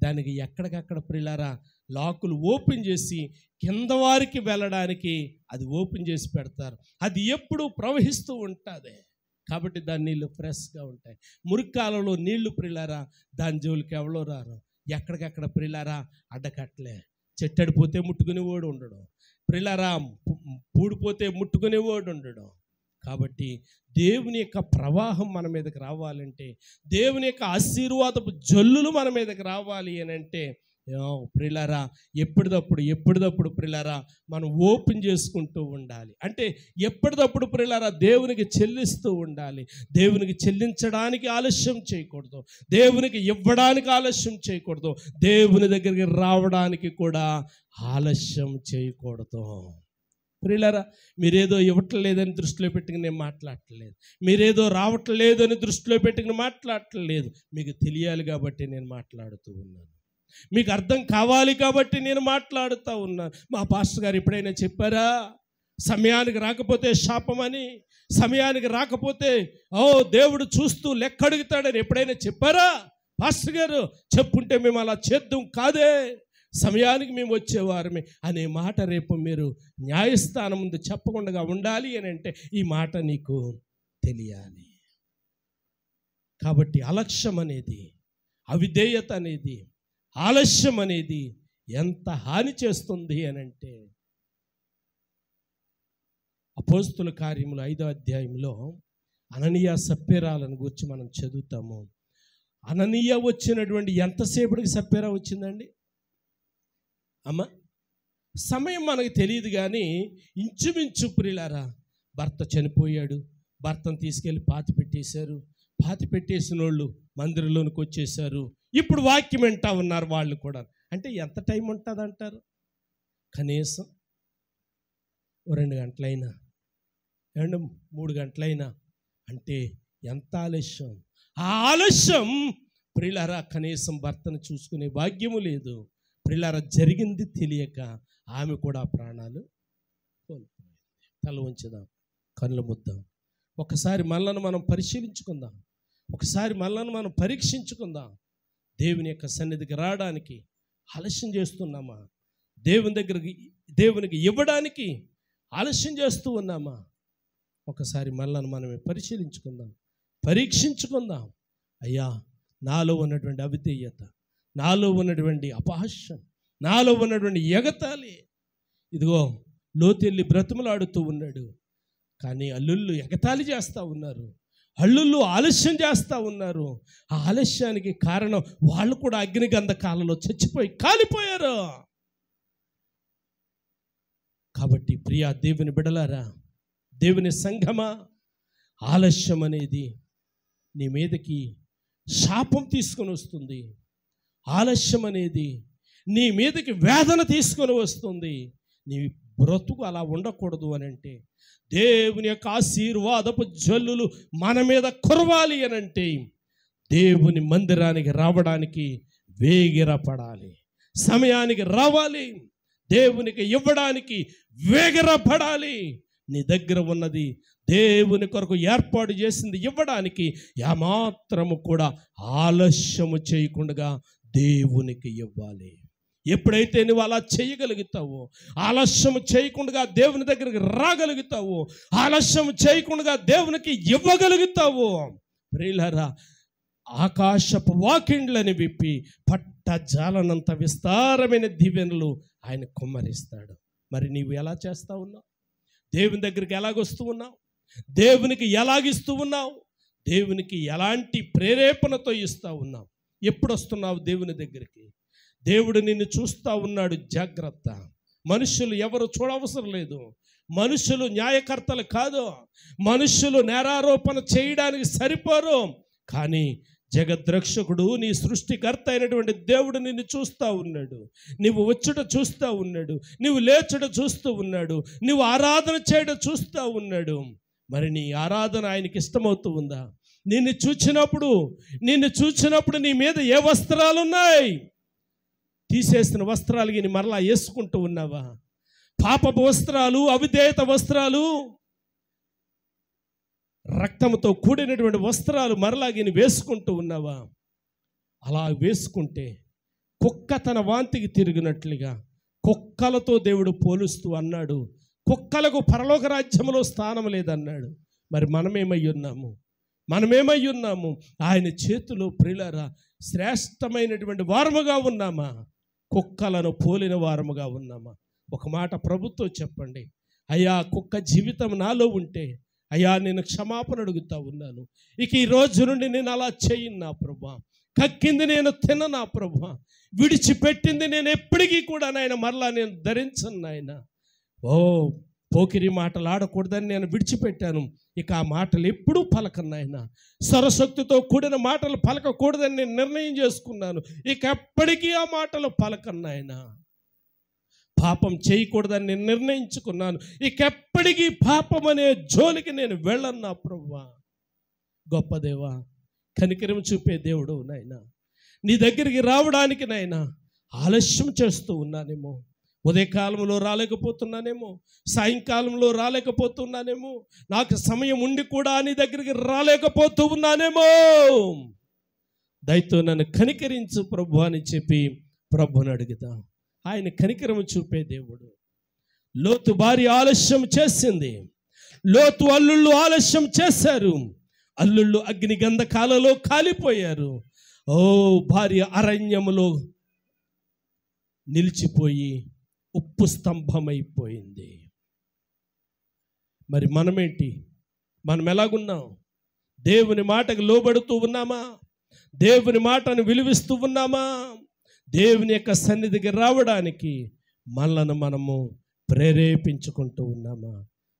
దానికి ఎక్కడికక్కడ ప్రియులారా లాకులు ఓపెన్ చేసి కింద వారికి వెళ్ళడానికి అది ఓపెన్ చేసి పెడతారు. అది ఎప్పుడు ప్రవహిస్తూ ఉంటుంది కాబట్టి దాని నీళ్ళు ఫ్రెష్గా ఉంటాయి. మురికాలంలో నీళ్లు ప్రియులారా దాని జోలికి ఎవరో రారు. ఎక్కడికక్కడ ప్రియులారా అడ్డకట్టలే. చెట్టడిపోతే ముట్టుకునేవాడు ఉండడం, ప్రియులారా పూడిపోతే ముట్టుకునేవాడు ఉండడం. కాబట్టి దేవుని యొక్క ప్రవాహం మన మీదకి రావాలంటే, దేవుని యొక్క ఆశీర్వాదపు జల్లులు మన మీదకి రావాలి అని అంటే ప్రియులారా ఎప్పటిదప్పుడు ప్రియులారా మనం ఓపెన్ చేసుకుంటూ ఉండాలి. అంటే ఎప్పటిదప్పుడు ప్రియులారా దేవునికి చెల్లిస్తూ ఉండాలి. దేవునికి చెల్లించడానికి ఆలస్యం చేయకూడదు, దేవునికి ఇవ్వడానికి ఆలస్యం చేయకూడదు, దేవుని దగ్గరికి రావడానికి కూడా ఆలస్యం చేయకూడదు. ప్రియులారా, మీరేదో ఇవ్వట్లేదని దృష్టిలో పెట్టుకుని నేను మాట్లాడట్లేదు, మీరేదో రావట్లేదు అని దృష్టిలో పెట్టుకుని మాట్లాడట్లేదు. మీకు తెలియాలి కాబట్టి నేను మాట్లాడుతూ ఉన్నాను, మీకు అర్థం కావాలి కాబట్టి నేను మాట్లాడుతూ ఉన్నాను. మా పాస్టర్ గారు ఎప్పుడైనా చెప్పారా సమయానికి రాకపోతే శాపమని, సమయానికి రాకపోతే దేవుడు చూస్తూ లెక్క అడుగుతాడని ఎప్పుడైనా చెప్పారా పాస్టర్ గారు? చెప్పుంటే మేము అలా చేద్దాం కాదే, సమయానికి మేము వచ్చేవారమే అనే మాట రేపు మీరు న్యాయస్థానం ముందు చెప్పకుండా ఉండాలి అని అంటే ఈ మాట నీకు తెలియాలి. కాబట్టి అలక్ష్యం అనేది, అవిధేయత అనేది, ఆలస్యం అనేది ఎంత హాని చేస్తుంది అని అంటే, అపోస్తుల కార్యములు 5వ అధ్యాయంలో అననీయ సప్పేరాలను గురించి మనం చదువుతాము. అననీయ వచ్చినటువంటి ఎంతసేపటికి సప్పేరా వచ్చిందండి అమ్మ? సమయం మనకు తెలియదు కానీ ఇంచుమించు ప్రియులారా, భర్త చనిపోయాడు, భర్తను తీసుకెళ్ళి పాతి పెట్టేశారు, పాతి పెట్టేసిన వాళ్ళు మందిరంలోనికి వచ్చేసారు, ఇప్పుడు వాక్యం వింటా ఉన్నారు వాళ్ళు కూడా. అంటే ఎంత టైం ఉంటుంది అంటారు? కనీసం 2 గంటలైనా, 3 గంటలైనా. అంటే ఎంత ఆలస్యం! ఆ ఆలస్యం ప్రియులారా, కనీసం భర్తను చూసుకునే భాగ్యము లేదు. ప్రియులారా, జరిగింది తెలియక ఆమె కూడా ప్రాణాలు కోల్పోయింది. తల ఉంచుదాం, కళ్ళు ముద్దాం, ఒకసారి మనలను మనం పరిశీలించుకుందాం, ఒకసారి మనలను మనం పరీక్షించుకుందాం. దేవుని యొక్క సన్నిధికి రావడానికి ఆలస్యం చేస్తున్నామా? దేవునికి ఇవ్వడానికి ఆలస్యం చేస్తూ ఉన్నామా? ఒకసారి మనలను మనమే పరిశీలించుకుందాం, పరీక్షించుకుందాం. అయ్యా, నాలో ఉన్నటువంటి అవిధేయత, నాలో ఉన్నటువంటి అపహాస్యం, నాలో ఉన్నటువంటి ఎగతాళి, ఇదిగో లోతెల్లి బ్రతుములాడుతూ ఉన్నాడు, కానీ అల్లుళ్ళు ఎగతాళి చేస్తూ ఉన్నారు, అల్లుళ్ళు ఆలస్యం చేస్తూ ఉన్నారు. ఆ ఆలస్యానికి కారణం వాళ్ళు కూడా అగ్నిగంధకాలలో చచ్చిపోయి కాలిపోయారు. కాబట్టి ప్రియా దేవుని బిడలారా, దేవుని సంఘమా, ఆలస్యం అనేది నీ మీదకి శాపం తీసుకొని వస్తుంది. ఆలస్యం అనేది నీ మీదకి వేదన తీసుకొని వస్తుంది. నీ బ్రతుకు అలా ఉండకూడదు అని అంటే, దేవుని యొక్క ఆశీర్వాదపు జల్లులు మన మీద కురవాలి అని అంటే, దేవుని మందిరానికి రావడానికి వేగిరపడాలి, సమయానికి రావాలి, దేవునికి ఇవ్వడానికి వేగిరపడాలి. నీ దగ్గర ఉన్నది దేవుని కొరకు ఏర్పాటు చేసింది ఇవ్వడానికి ఏమాత్రము కూడా ఆలస్యము చేయకుండా దేవునికి ఇవ్వాలి. ఎప్పుడైతే నువ్వు అలా చేయగలుగుతావో, ఆలస్యం చేయకుండా దేవుని దగ్గరికి రాగలుగుతావో, ఆలస్యం చేయకుండా దేవునికి ఇవ్వగలుగుతావో, ప్రియులారా, ఆకాశపు వాకిండ్లని విప్పి పట్ట జాలనంత విస్తారమైన దీవెనలు ఆయన కుమ్మరిస్తాడు. మరి నీవు ఎలా చేస్తా ఉన్నావు? దేవుని దగ్గరికి ఎలాగొస్తూ ఉన్నావు? దేవునికి ఎలాగిస్తూ ఉన్నావు? దేవునికి ఎలాంటి ప్రేరేపణతో ఇస్తూ ఉన్నావు? ఎప్పుడు వస్తున్నావు దేవుని దగ్గరికి? దేవుడు నిన్ను చూస్తూ ఉన్నాడు, జాగ్రత్త. మనుషులు ఎవరు చూడవసరం లేదు, మనుషులు న్యాయకర్తలు కాదు, మనుషులు నేరారోపణ చేయడానికి సరిపోరు. కానీ జగద్రక్షకుడు, నీ సృష్టికర్త అయినటువంటి దేవుడు నిన్ను చూస్తూ ఉన్నాడు, నువ్వు వచ్చుట చూస్తూ ఉన్నాడు, నువ్వు లేచుట చూస్తూ ఉన్నాడు, నువ్వు ఆరాధన చేయడం చూస్తూ ఉన్నాడు. మరి నీ ఆరాధన ఆయనకి ఇష్టమవుతూ ఉందా? నిన్ను చూచినప్పుడు నీ మీద ఏ వస్త్రాలు ఉన్నాయి? తీసేసిన వస్త్రాలు గిని మరలా వేసుకుంటూ ఉన్నావా? పాపపు వస్త్రాలు, అవిధేయత వస్త్రాలు, రక్తంతో కూడినటువంటి వస్త్రాలు మరలాగిని వేసుకుంటూ ఉన్నావా? అలా వేసుకుంటే కుక్క తన వాంతికి తిరిగినట్లుగా కుక్కలతో దేవుడు పోలుస్తూ అన్నాడు, కుక్కలకు పరలోక రాజ్యంలో స్థానం లేదన్నాడు. మరి మనమేమై ఉన్నాము? ఆయన చేతిలో ప్రియులారా శ్రేష్టమైనటువంటి వారముగా ఉన్నామా? కుక్కలను పోలిన వారముగా ఉన్నామా? ఒక మాట ప్రభుతో చెప్పండి, అయ్యా కుక్క జీవితం నాలో ఉంటే అయ్యా నేను క్షమాపణ అడుగుతా ఉన్నాను. ఇక ఈ రోజు నుండి నేను అలా చేయను నా ప్రభువా, కక్కింది నేను తినను నా ప్రభువా, విడిచిపెట్టింది నేను ఎప్పటికీ కూడా నాయన మరలా నేను ధరించను నాయన. పోకిరి మాటలు ఆడకూడదని నేను విడిచిపెట్టాను, ఇక ఆ మాటలు ఎప్పుడూ పలకను నాయన. సరశక్తితో కూడిన మాటలు పలకకూడదని నేను నిర్ణయం చేసుకున్నాను, ఇక ఎప్పటికీ ఆ మాటలు పలకను నాయన. పాపం చేయకూడదని నేను నిర్ణయించుకున్నాను. ఇకెప్పటికీ పాపం అనే జోలికి నేను వెళ్ళను నా ప్రభువా. గొప్ప దేవా, కనికరం చూపే దేవుడు నాయనా, నీ దగ్గరికి రావడానికి నాయనా ఆలస్యం చేస్తూ ఉన్నానేమో. ఉదయకాలంలో రాలేకపోతున్నానేమో, సాయంకాలంలో రాలేకపోతున్నానేమో, నాకు సమయం ఉండి కూడా నీ దగ్గరికి రాలేకపోతూ ఉన్నానేమో. దయతో నన్ను కనికరించు ప్రభు అని చెప్పి ప్రభుని అడుగుతాం. ఆయన కనికరం చూపే దేవుడు. లోతు భార్య ఆలస్యం చేసింది, లోతు అల్లుళ్ళు ఆలస్యం చేశారు, అల్లుళ్ళు అగ్ని గంధకాలలో కాలిపోయారు. ఓ భార్య అరణ్యములో నిలిచిపోయి ఉప్పు స్తంభమైపోయింది. మరి మనమేంటి? మనం ఎలాగున్నాం? దేవుని మాటకు లోబడుతూ ఉన్నామా? దేవుని మాటను విలువిస్తూ ఉన్నామా? దేవుని యొక్క సన్నిధికి రావడానికి మనలను మనము ప్రేరేపించుకుంటూ ఉన్నామా?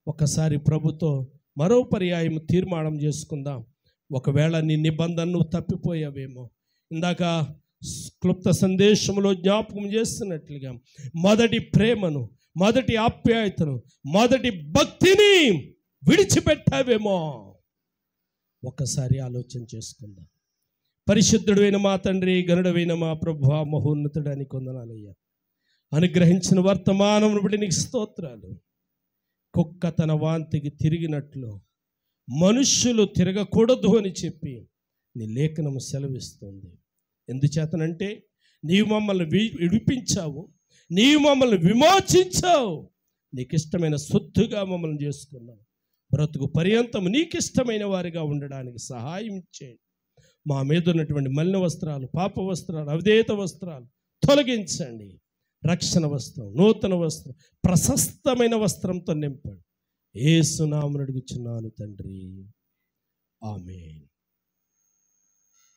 ఒకసారి ప్రభుతో మరో పర్యాయం తీర్మానం చేసుకుందాం. ఒకవేళ నీ నిబంధనను తప్పిపోయావేమో, ఇందాక క్లుప్త సందేశంలో జ్ఞాపకం చేస్తున్నట్లుగా మొదటి ప్రేమను, మొదటి ఆప్యాయతను, మొదటి భక్తిని విడిచిపెట్టావేమో. ఒక్కసారి ఆలోచన చేసుకుందాం. పరిశుద్ధుడైన మా తండ్రి, గనుడైన మా ప్రభువా, మహోన్నతుడానికి వందనాలయ్యా. అనుగ్రహించిన వర్తమానం బట్టి నీకు స్తోత్రాలు. కుక్క తన వాంతికి తిరిగినట్లు మనుష్యులు తిరగకూడదు అని చెప్పి నీ లేఖనం సెలవిస్తుంది. ఎందుచేతనంటే నీవు మమ్మల్ని విడిపించావు, నీవు మమ్మల్ని విమోచించావు, నీకు ఇష్టమైన సొత్తుగా మమ్మల్ని చేసుకున్నావు. బ్రతుకు పర్యంతం నీకు ఇష్టమైన వారిగా ఉండడానికి సహాయం చేయండి. మా మీద ఉన్నటువంటి మలిన వస్త్రాలు, పాప వస్త్రాలు, అవిధేయత వస్త్రాలు తొలగించండి. రక్షణ వస్త్రం, నూతన వస్త్రం, ప్రశస్తమైన వస్త్రంతో నింపండి. యేసు నామమున అడుగుచున్నాను తండ్రి, ఆమేన్.